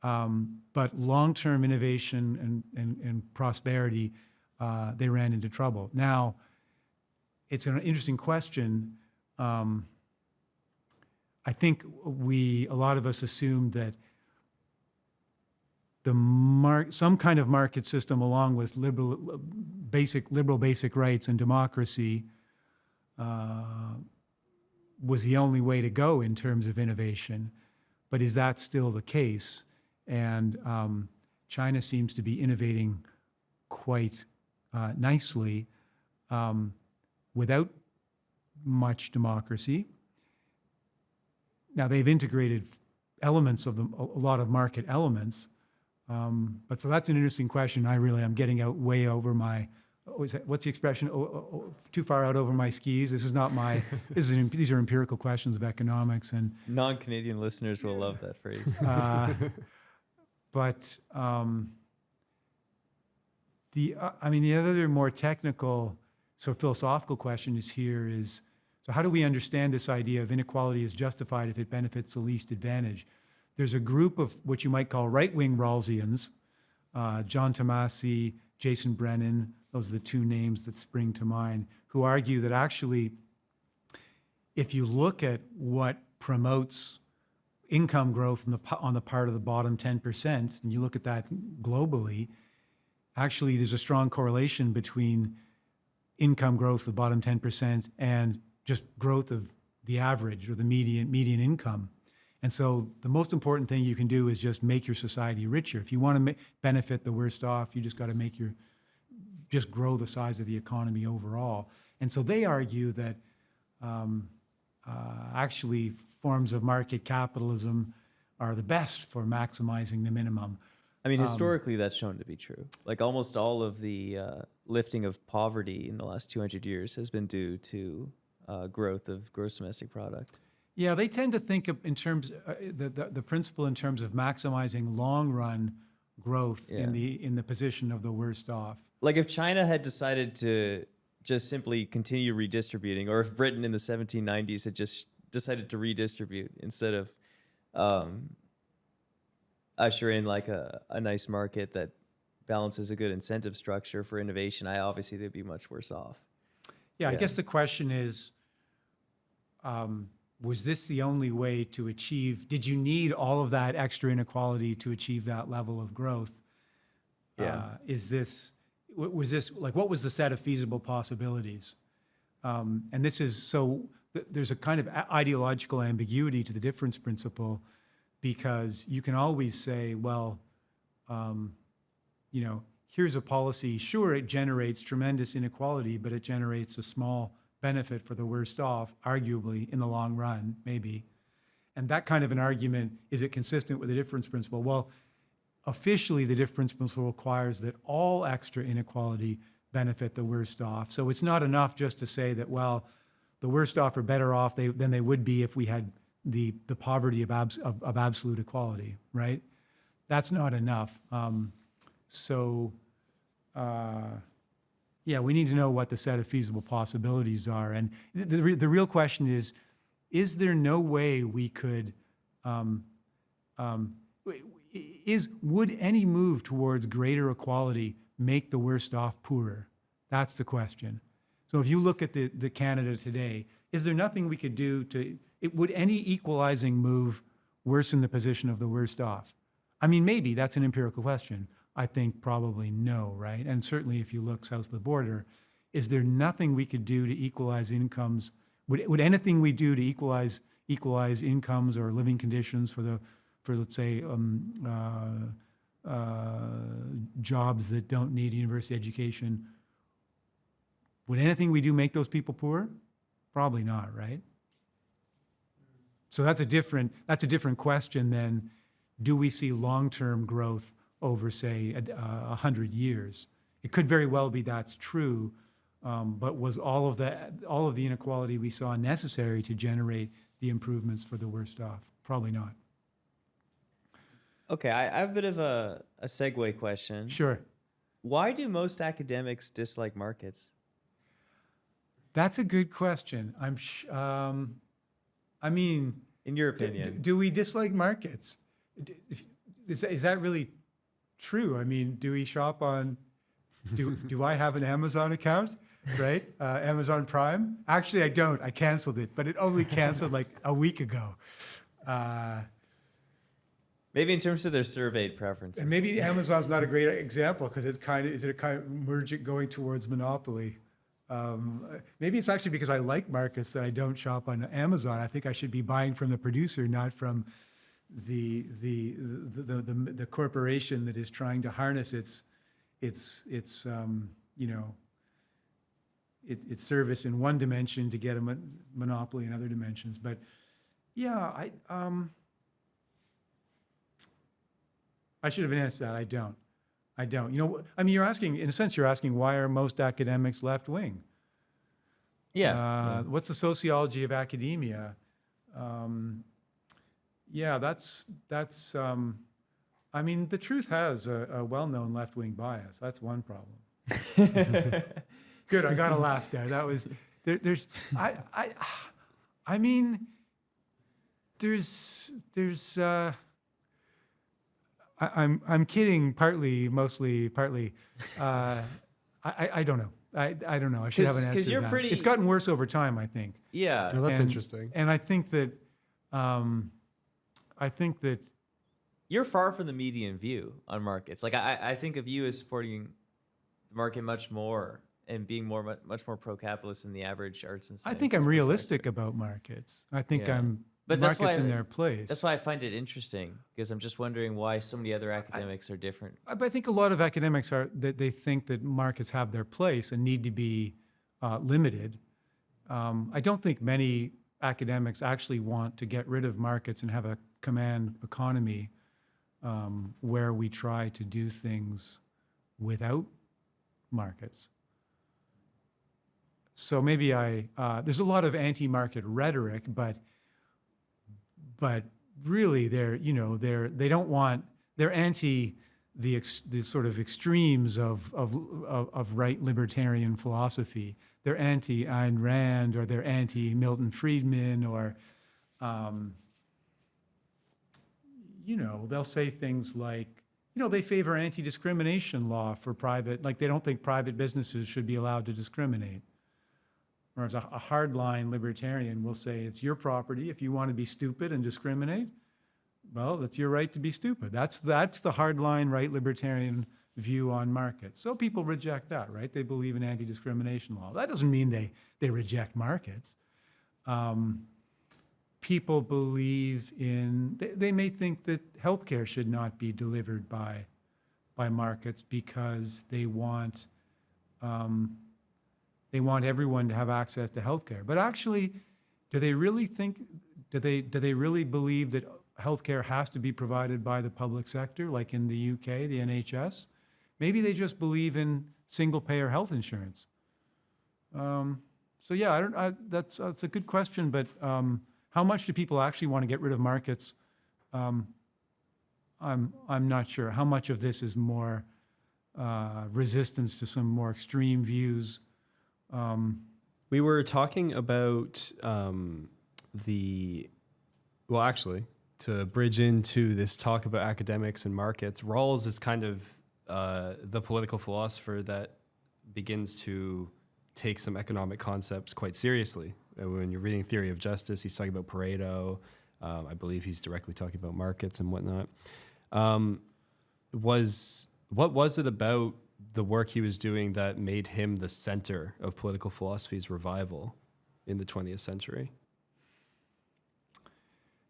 But long-term innovation and prosperity, they ran into trouble. Now, it's an interesting question. I think a lot of us assumed that some kind of market system along with liberal basic rights and democracy was the only way to go in terms of innovation. But is that still the case? And China seems to be innovating quite nicely without much democracy. Now, they've integrated elements of a lot of market elements. But so that's an interesting question. I'm getting out way over my, what's the expression? Too far out over my skis. This is not my, these are empirical questions of economics. And non-Canadian listeners will love that phrase. But the other more technical, so philosophical question is, so how do we understand this idea of inequality is justified if it benefits the least advantage? There's a group of what you might call right-wing Rawlsians, John Tomasi, Jason Brennan, those are the two names that spring to mind, who argue that actually, if you look at what promotes income growth on the part of the bottom 10%, and you look at that globally, actually there's a strong correlation between income growth of the bottom 10% and just growth of the average or the median income. And so the most important thing you can do is just make your society richer. If you want to benefit the worst off, you just got to just grow the size of the economy overall. And so they argue that actually forms of market capitalism are the best for maximizing the minimum. I mean, historically, that's shown to be true. Like almost all of the lifting of poverty in the last 200 years has been due to growth of gross domestic product. Yeah, they tend to think of in terms the principle in terms of maximizing long run growth in the position of the worst off. Like if China had decided to just simply continue redistributing, or if Britain in the 1790s had just decided to redistribute instead of usher in like a nice market that balances a good incentive structure for innovation, obviously they'd be much worse off. Yeah, I guess the question is, was this the only way to achieve, did you need all of that extra inequality to achieve that level of growth? Yeah. What was the set of feasible possibilities? And this is, so there's a kind of ideological ambiguity to the difference principle, because you can always say, well, here's a policy, sure, it generates tremendous inequality, but it generates a small benefit for the worst off, arguably, in the long run, maybe. And that kind of an argument, is it consistent with the difference principle? Well, officially, the difference principle requires that all extra inequality benefit the worst off. So it's not enough just to say that, well, the worst off are better off than they would be if we had the poverty of absolute equality, right? That's not enough. Yeah, we need to know what the set of feasible possibilities are. And the real question is there no way we could, would any move towards greater equality make the worst off poorer? That's the question. So if you look at the Canada today, is there nothing we could do would any equalizing move worsen the position of the worst off? I mean, maybe that's an empirical question. I think probably no, right? And certainly if you look south of the border, is there nothing we could do to equalize incomes? Would anything we do to equalize incomes or living conditions for let's say jobs that don't need a university education? Would anything we do make those people poor? Probably not, right? So that's a different question than, do we see long-term growth over, say, 100 years? It could very well be that's true, but was all of the inequality we saw necessary to generate the improvements for the worst off? Probably not. Okay, I have a bit of a segue question. Sure. Why do most academics dislike markets? That's a good question. In your opinion, do we dislike markets? Is that really true? I mean, do we shop on, do I have an Amazon account, right? Amazon Prime? Actually, I don't. I canceled it, but it only canceled like a week ago. Maybe in terms of their surveyed preferences. And maybe Amazon's not a great example because it's kind of merging going towards monopoly. Maybe it's actually because I like markets that I don't shop on Amazon. I think I should be buying from the producer, not from the corporation that is trying to harness its service in one dimension to get a monopoly in other dimensions. But yeah, I should have answered that. I don't. You're asking, in a sense, why are most academics left wing? Yeah. What's the sociology of academia? That's. The truth has a well-known left-wing bias. That's one problem. Good. I got to laugh there. That was there's. I'm kidding, mostly. I don't know. I don't know. I should have an answer. Because you're pretty. It's gotten worse over time, I think. Yeah. Oh, that's interesting. And I think that, You're far from the median view on markets. Like I think of you as supporting the market much more and being much more pro-capitalist than the average arts and sciences. I think I'm realistic about markets. I think But that's markets why in their place. That's why I find it interesting, because I'm just wondering why so many other academics are different. I think a lot of academics they think that markets have their place and need to be limited. I don't think many academics actually want to get rid of markets and have a command economy where we try to do things without markets. So maybe there's a lot of anti-market rhetoric, but really they're anti the sort of extremes of right libertarian philosophy. They're anti Ayn Rand, or they're anti Milton Friedman, or they'll say things like, they favor anti-discrimination law for private, like they don't think private businesses should be allowed to discriminate. Whereas a hardline libertarian will say, it's your property. If you want to be stupid and discriminate, well, that's your right to be stupid. That's the hardline right libertarian view on markets. So people reject that, right? They believe in anti-discrimination law. That doesn't mean they reject markets. People believe they may think that healthcare should not be delivered by markets because they want everyone to have access to healthcare. But actually, do they really believe that healthcare has to be provided by the public sector, like in the UK, the NHS? Maybe they just believe in single-payer health insurance. So yeah, that's a good question, but how much do people actually want to get rid of markets? I'm not sure. How much of this is more resistance to some more extreme views? We were talking about to bridge into this talk about academics and markets, Rawls is kind of the political philosopher that begins to take some economic concepts quite seriously. When you're reading Theory of Justice, he's talking about Pareto. I believe he's directly talking about markets and whatnot. What was it about the work he was doing that made him the center of political philosophy's revival in the 20th century?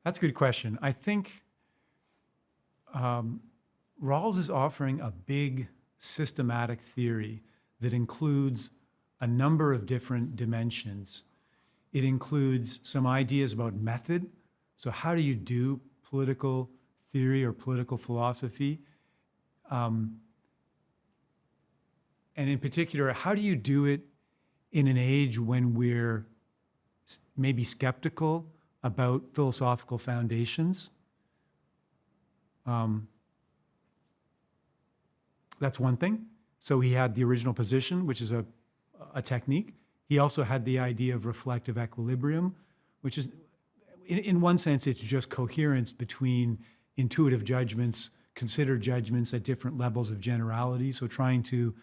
That's a good question. I think Rawls is offering a big systematic theory that includes a number of different dimensions. It includes some ideas about method. So how do you do political theory or political philosophy? And in particular, how do you do it in an age when we're maybe skeptical about philosophical foundations? That's one thing. So he had the original position, which is a technique. He also had the idea of reflective equilibrium, which is, in one sense, it's just coherence between intuitive judgments, considered judgments at different levels of generality. So trying to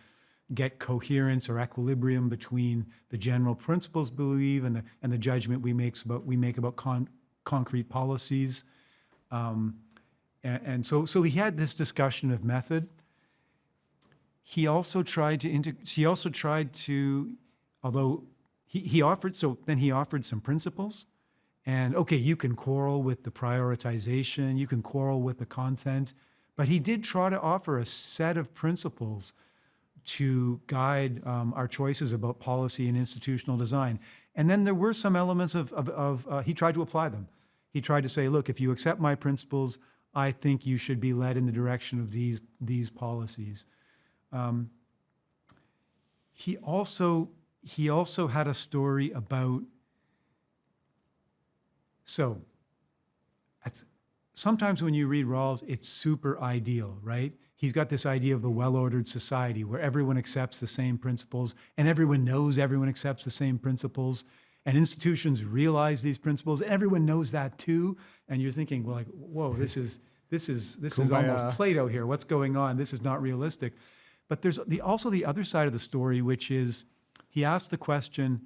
get coherence or equilibrium between the general principles we believe and the judgment we make about concrete policies. And so he had this discussion of method. He also tried to, although he offered some principles. And okay, you can quarrel with the prioritization, you can quarrel with the content, but he did try to offer a set of principles to guide our choices about policy and institutional design. And then there were some elements he tried to apply them. He tried to say, look, if you accept my principles, I think you should be led in the direction of these policies. He also had a story about, so sometimes when you read Rawls, it's super ideal, right? He's got this idea of the well-ordered society where everyone accepts the same principles and everyone knows everyone accepts the same principles and institutions realize these principles and everyone knows that too. And you're thinking, well, like, whoa, this is almost Plato here. What's going on? This is not realistic. But there's also the other side of the story, which is he asked the question,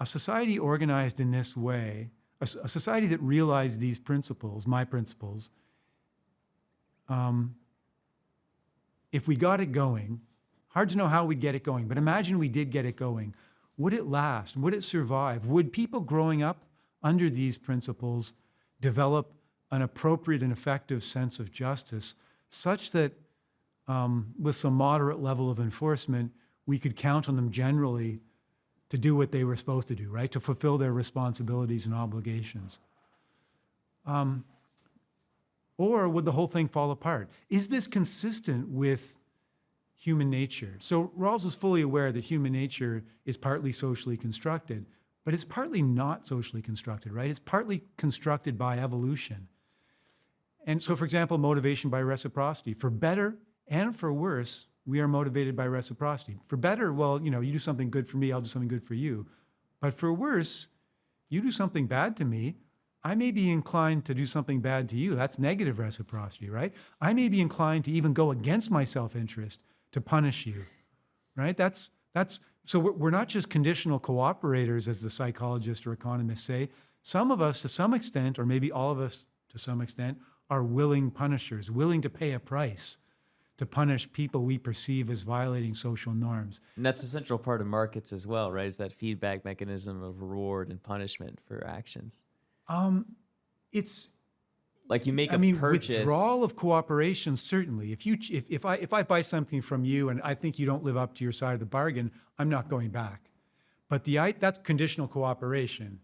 a society organized in this way, a society that realized these principles, my principles, if we got it going, hard to know how we'd get it going, but imagine we did get it going. Would it last? Would it survive? Would people growing up under these principles develop an appropriate and effective sense of justice such that with some moderate level of enforcement, we could count on them generally to do what they were supposed to do, right? To fulfill their responsibilities and obligations. Or would the whole thing fall apart? Is this consistent with human nature? So Rawls is fully aware that human nature is partly socially constructed, but it's partly not socially constructed, right? It's partly constructed by evolution. And so, for example, motivation by reciprocity. For better and for worse, we are motivated by reciprocity. For better, well, you do something good for me, I'll do something good for you. But for worse, you do something bad to me, I may be inclined to do something bad to you. That's negative reciprocity, right? I may be inclined to even go against my self-interest to punish you, right? So we're not just conditional cooperators, as the psychologists or economists say. Some of us, to some extent, or maybe all of us to some extent, are willing punishers, willing to pay a price to punish people we perceive as violating social norms. And that's a central part of markets as well, right? Is that feedback mechanism of reward and punishment for actions. It's like you make a purchase. Withdrawal of cooperation, certainly. If I buy something from you and I think you don't live up to your side of the bargain, I'm not going back. But that's conditional cooperation.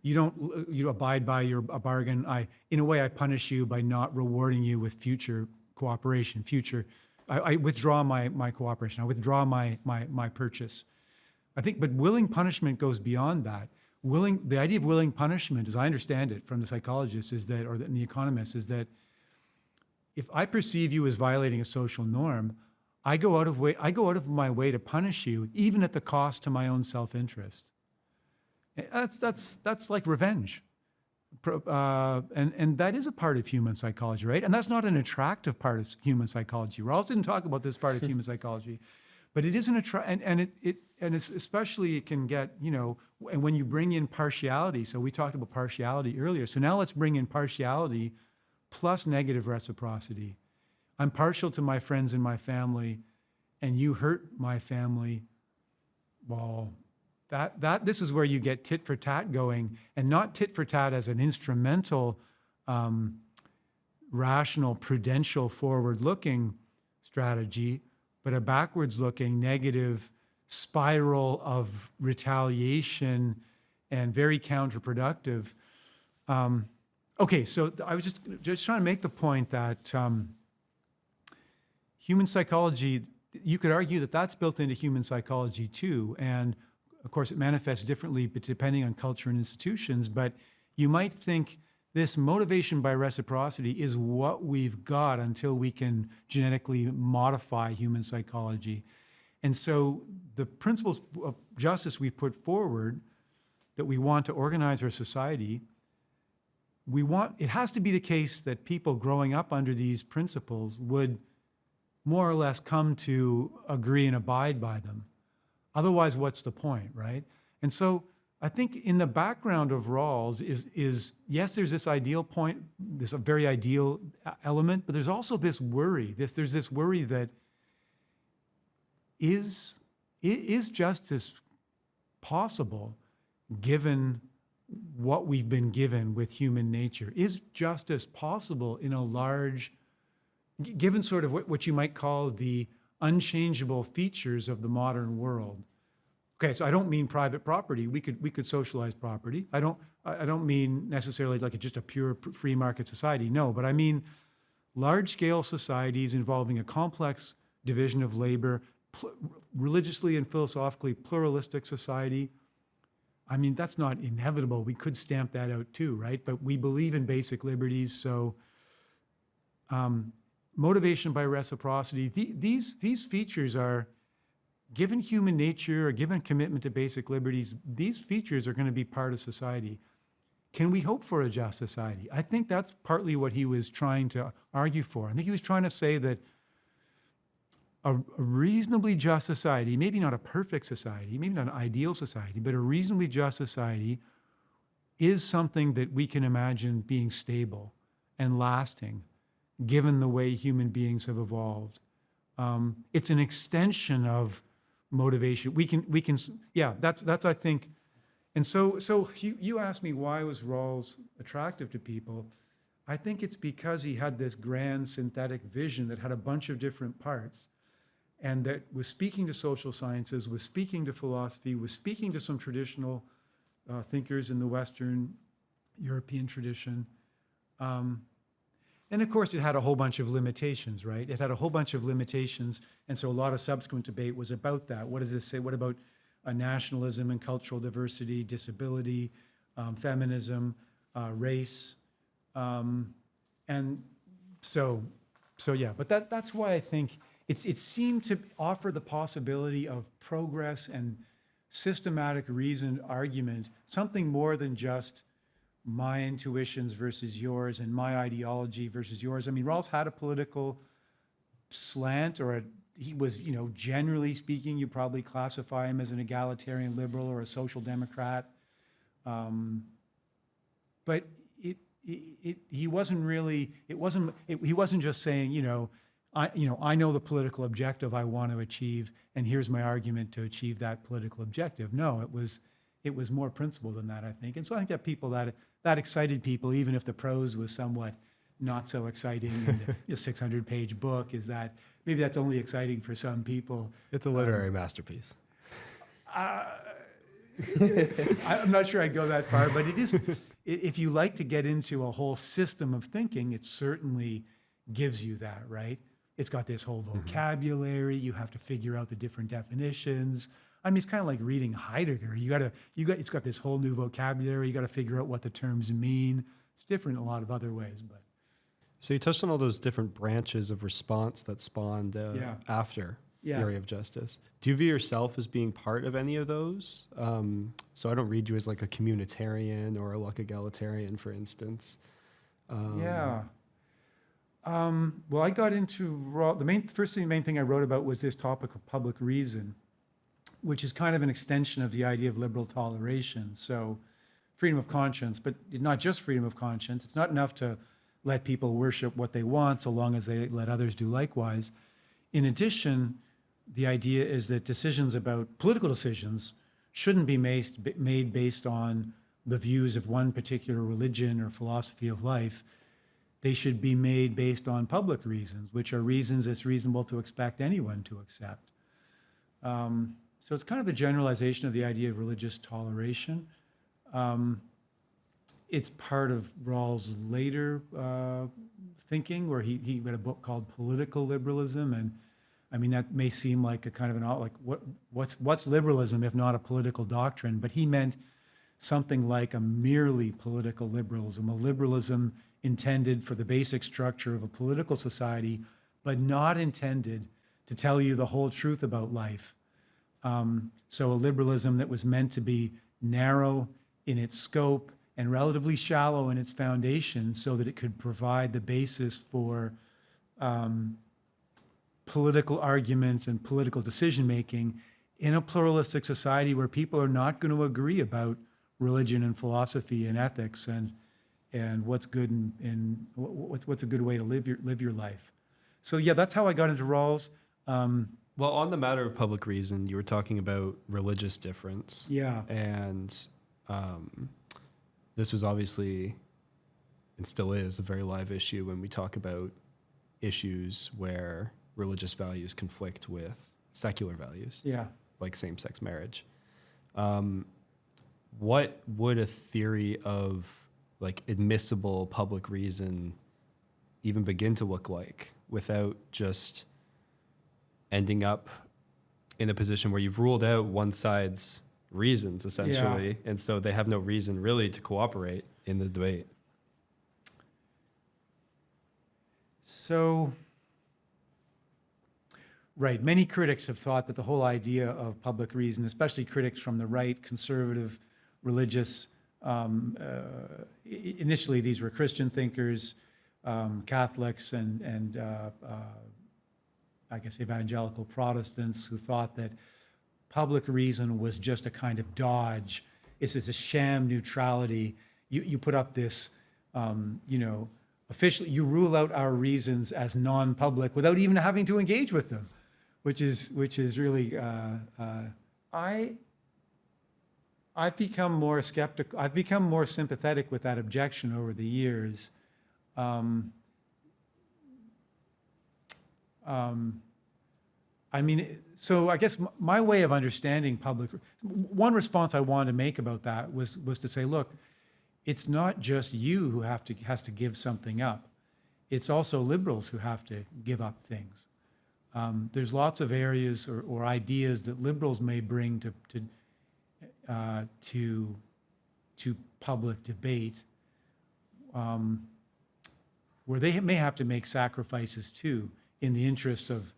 You abide by a bargain. In a way, I punish you by not rewarding you with future cooperation. I withdraw my cooperation. I withdraw my purchase. I think, but willing punishment goes beyond that. The idea of willing punishment, as I understand it from the psychologists, and the economists, is that if I perceive you as violating a social norm, I go out of my way to punish you, even at the cost to my own self-interest. That's like revenge, and that is a part of human psychology, right? And that's not an attractive part of human psychology. Rawls didn't talk about this part of human psychology. But it isn't especially it can get, and when you bring in partiality, so we talked about partiality earlier. So now let's bring in partiality plus negative reciprocity. I'm partial to my friends and my family, and you hurt my family. Well, this is where you get tit for tat going, and not tit for tat as an instrumental, rational, prudential, forward-looking strategy, but a backwards-looking negative spiral of retaliation and very counterproductive. Okay, so I was just trying to make the point that human psychology, you could argue that that's built into human psychology too, and of course it manifests differently depending on culture and institutions, but you might think this motivation by reciprocity is what we've got until we can genetically modify human psychology. And so the principles of justice we put forward, that we want to organize our society, it has to be the case that people growing up under these principles would more or less come to agree and abide by them. Otherwise, what's the point, right? And so I think in the background of Rawls is yes, there's this ideal point, this very ideal element, but there's also this worry. There's this worry that is justice possible given what we've been given with human nature? Is justice possible in a large, given sort of what you might call the unchangeable features of the modern world? Okay, so I don't mean private property. We could socialize property. I don't mean necessarily like just a pure free market society. No, but I mean large-scale societies involving a complex division of labor, religiously and philosophically pluralistic society. I mean, that's not inevitable. We could stamp that out too, right? But we believe in basic liberties, so motivation by reciprocity. These features are, given human nature or given commitment to basic liberties, these features are going to be part of society. Can we hope for a just society? I think that's partly what he was trying to argue for. I think he was trying to say that a reasonably just society, maybe not a perfect society, maybe not an ideal society, but a reasonably just society is something that we can imagine being stable and lasting, given the way human beings have evolved. It's an extension of motivation. We can, yeah, that's I think. And so you asked me why was Rawls attractive to people. I think it's because he had this grand synthetic vision that had a bunch of different parts, and that was speaking to social sciences, was speaking to philosophy, was speaking to some traditional thinkers in the Western European tradition. And of course, it had a whole bunch of limitations, right? It had a whole bunch of limitations, and so a lot of subsequent debate was about that. What does this say? What about nationalism and cultural diversity, disability, feminism, race? And so yeah, but that's why I think it seemed to offer the possibility of progress and systematic reasoned argument, something more than just my intuitions versus yours and my ideology versus yours. I mean, Rawls had a political slant, he was, generally speaking, you probably classify him as an egalitarian liberal or a social democrat. But he wasn't really, he wasn't just saying, I know the political objective I want to achieve, and here's my argument to achieve that political objective. No, it was more principled than that, I think. And so I think that people that excited people, even if the prose was somewhat not so exciting in the 600-page book, is that maybe that's only exciting for some people. It's a literary masterpiece. I'm not sure I'd go that far, but it is. If you like to get into a whole system of thinking, it certainly gives you that, right? It's got this whole vocabulary. You have to figure out the different definitions. I mean, it's kind of like reading Heidegger. It's got this whole new vocabulary. You got to figure out what the terms mean. It's different in a lot of other ways, but. So you touched on all those different branches of response that spawned after theory of justice. Do you view yourself as being part of any of those? So I don't read you as like a communitarian or a luck egalitarian, for instance. Well, I got into the main thing I wrote about was this topic of public reason, which is kind of an extension of the idea of liberal toleration. So freedom of conscience, but not just freedom of conscience. It's not enough to let people worship what they want so long as they let others do likewise. In addition, the idea is that political decisions shouldn't be made based on the views of one particular religion or philosophy of life. They should be made based on public reasons, which are reasons it's reasonable to expect anyone to accept. So it's kind of a generalization of the idea of religious toleration. It's part of Rawls' later thinking, where he read a book called Political Liberalism, and I mean that may seem like a kind of what's liberalism if not a political doctrine? But he meant something like a merely political liberalism, a liberalism intended for the basic structure of a political society, but not intended to tell you the whole truth about life. So a liberalism that was meant to be narrow in its scope and relatively shallow in its foundation, so that it could provide the basis for political arguments and political decision-making in a pluralistic society where people are not going to agree about religion and philosophy and ethics and what's good and what's a good way to live your life. So yeah, that's how I got into Rawls. Well, on the matter of public reason, you were talking about religious difference. Yeah. And this was obviously, and still is, a very live issue when we talk about issues where religious values conflict with secular values, Yeah. like same-sex marriage. What would a theory of like admissible public reason even begin to look like without just ending up in a position where you've ruled out one side's reasons, essentially, and so they have no reason really to cooperate in the debate? So, right, many critics have thought that the whole idea of public reason, especially critics from the right, conservative, religious, initially these were Christian thinkers, Catholics, and I guess evangelical Protestants, who thought that public reason was just a kind of dodge. It's a sham neutrality. You put up this, officially, you rule out our reasons as non-public without even having to engage with them, which is really, I've become more skeptical. I've become more sympathetic with that objection over the years. I mean, so I guess my way of understanding one response I wanted to make about that was to say, look, it's not just you who has to give something up. It's also liberals who have to give up things. There's lots of areas or ideas that liberals may bring to public debate, where they may have to make sacrifices too in the interest of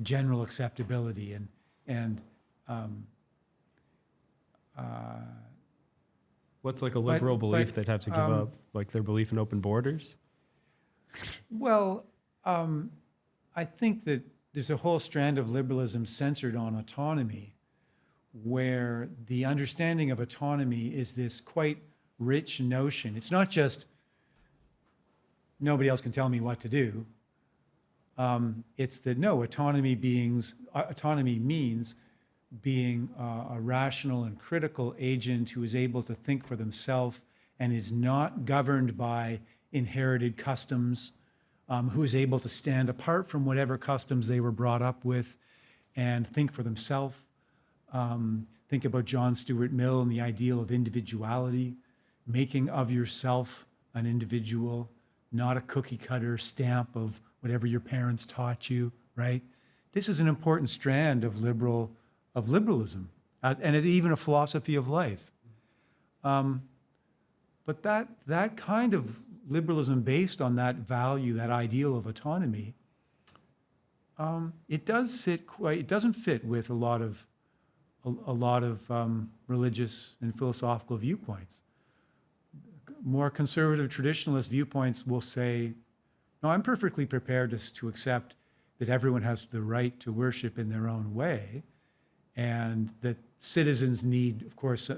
general acceptability and What's like a liberal belief they'd have to give up, like their belief in open borders? Well, I think that there's a whole strand of liberalism centered on autonomy, where the understanding of autonomy is this quite rich notion. It's not just nobody else can tell me what to do. It's that no, autonomy means being a rational and critical agent who is able to think for themselves and is not governed by inherited customs, who is able to stand apart from whatever customs they were brought up with and think for themselves. Think about John Stuart Mill and the ideal of individuality, making of yourself an individual, not a cookie cutter stamp of whatever your parents taught you, right? This is an important strand of liberalism, and it's even a philosophy of life. But that kind of liberalism based on that value, that ideal of autonomy, it doesn't fit with a lot of religious and philosophical viewpoints. More conservative traditionalist viewpoints will say, no, I'm perfectly prepared to accept that everyone has the right to worship in their own way, and that citizens need, of course,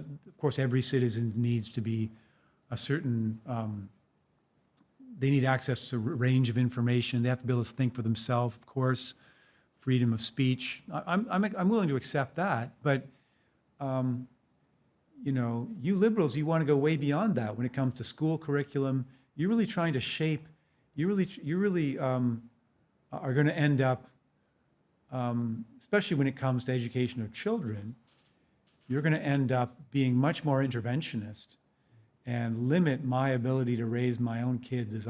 every citizen needs to be a certain, they need access to a range of information. They have to be able to think for themselves, of course, freedom of speech. I'm willing to accept that, but you liberals, you want to go way beyond that when it comes to school curriculum. You're really trying to shape. You really are going to end up, especially when it comes to education of children, you're going to end up being much more interventionist and limit my ability to raise my own kids as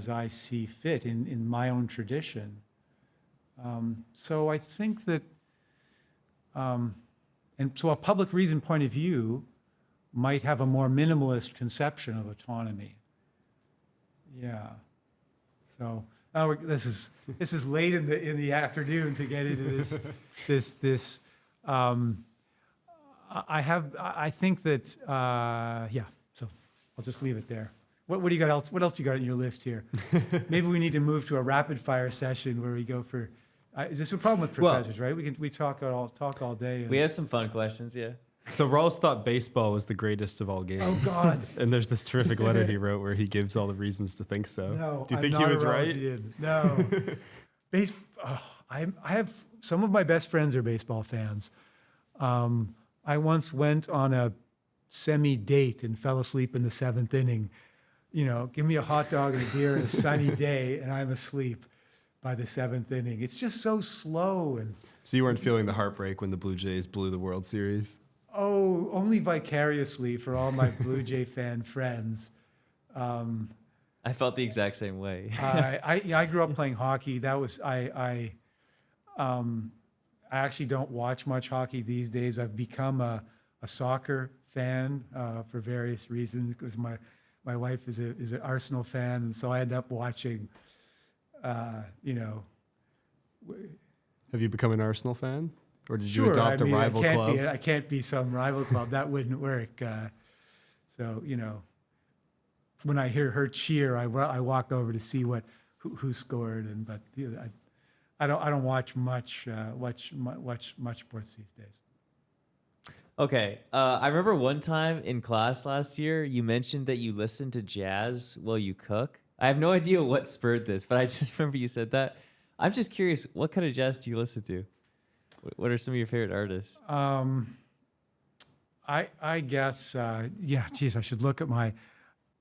I see fit in my own tradition. So I think that, and so a public reason point of view might have a more minimalist conception of autonomy. Yeah. So this is late in the afternoon to get into this. I think that yeah. So I'll just leave it there. What do you got else? What else do you got on your list here? Maybe we need to move to a rapid fire session where we go for This is a problem with Well- professors, right? We talk all day. And, We have some fun questions, yeah. So Rawls thought baseball was the greatest of all games. oh God. And there's this terrific letter he wrote where he gives all the reasons to think so. No, Do you I'm think he not a was right? Rawlsian. No. I have some of my best friends are baseball fans. I once went on a semi-date and fell asleep in the 7th inning. You know, give me a hot dog and a beer and a sunny day, and I'm asleep by the 7th inning. It's just so slow and So you weren't feeling the heartbreak when the Blue Jays blew the World Series? only vicariously for all my Blue Jay fan friends. I felt the exact same way. I grew up playing hockey. That was I actually don't watch much hockey these days. I've become a soccer fan for various reasons because my wife is an Arsenal fan, and so I end up watching. Have you become an Arsenal fan? Or did you Sure, adopt a rival club? I can't be some rival club. That wouldn't work. So when I hear her cheer, I walk over to see who scored. But I don't watch much sports these days. Okay. I remember one time in class last year, you mentioned that you listen to jazz while you cook. I have no idea what spurred this, but I just remember you said that. I'm just curious, what kind of jazz do you listen to? What are some of your favorite artists? I guess, geez, I should look at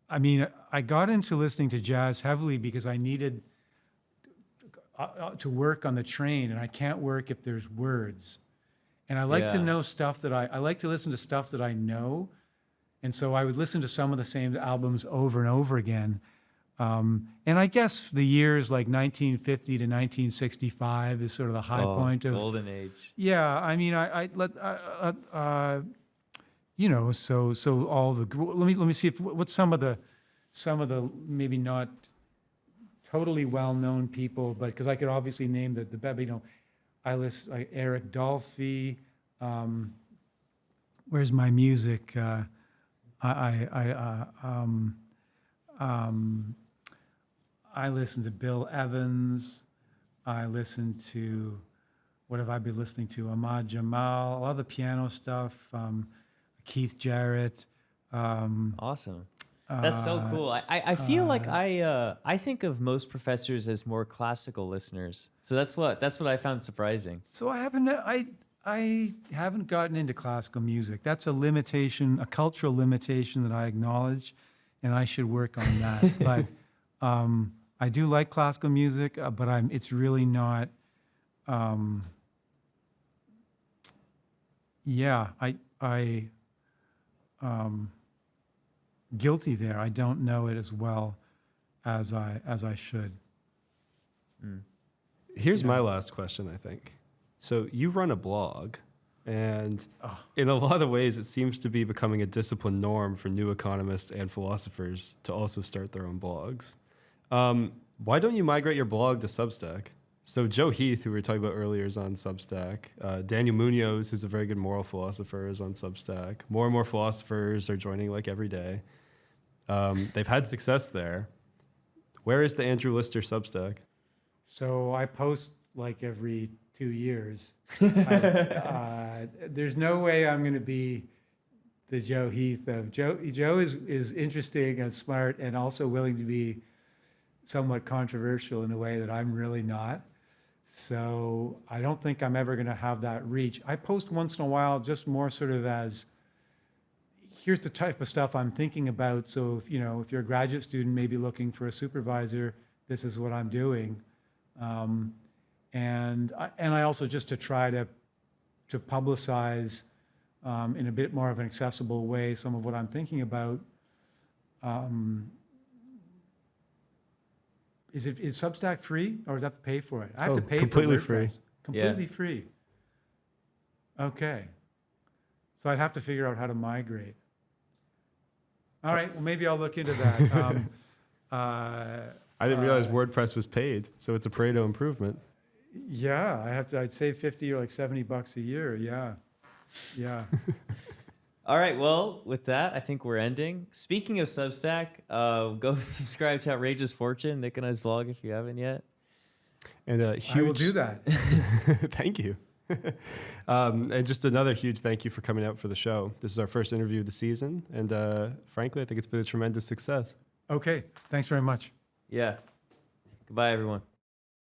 I got into listening to jazz heavily because I needed to work on the train, and I can't work if there's words. And I like to Yeah. know stuff I like to listen to stuff that I know. And so I would listen to some of the same albums over and over again. And I guess the years like 1950 to 1965 is sort of the high point of golden age. Yeah, I mean, so all the let me see what some of the maybe not totally well known people, but because I could obviously name the I list like Eric Dolphy. Where's my music? I listen to Bill Evans. I listen to, what have I been listening to? Ahmad Jamal, a lot of the piano stuff, Keith Jarrett. Awesome. That's so cool. I feel like I think of most professors as more classical listeners. So that's what I found surprising. So I haven't gotten into classical music. That's a limitation, a cultural limitation that I acknowledge, and I should work on that. But I do like classical music, but it's really not. Guilty there. I don't know it as well as I should. Here's my last question, I think. So you run a blog, and in a lot of ways, it seems to be becoming a disciplined norm for new economists and philosophers to also start their own blogs. Why don't you migrate your blog to Substack? So Joe Heath, who we were talking about earlier, is on Substack. Daniel Munoz, who's a very good moral philosopher, is on Substack. More and more philosophers are joining like every day. They've had success there. Where is the Andrew Lister Substack? So I post like every 2 years. There's no way I'm going to be the Joe Heath of Joe. Joe is interesting and smart and also willing to be somewhat controversial in a way that I'm really not. So I don't think I'm ever going to have that reach. I post once in a while, just more sort of as, here's the type of stuff I'm thinking about. So if you're a graduate student, maybe looking for a supervisor, this is what I'm doing. And I also just to try to publicize in a bit more of an accessible way some of what I'm thinking about. Is Substack free, or do I have to pay for it? I have to pay completely for free. WordPress. Completely free. Okay. So I'd have to figure out how to migrate. All right. Well, maybe I'll look into that. I didn't realize WordPress was paid, so it's a Pareto improvement. Yeah, I'd save 50 or like $70 a year. Yeah. Yeah. All right, well, with that, I think we're ending. Speaking of Substack, go subscribe to Outrageous Fortune, Nick and I's vlog if you haven't yet. And a huge I will do that. thank you. And just another huge thank you for coming out for the show. This is our first interview of the season, and frankly, I think it's been a tremendous success. Okay. Thanks very much. Yeah. Goodbye, everyone.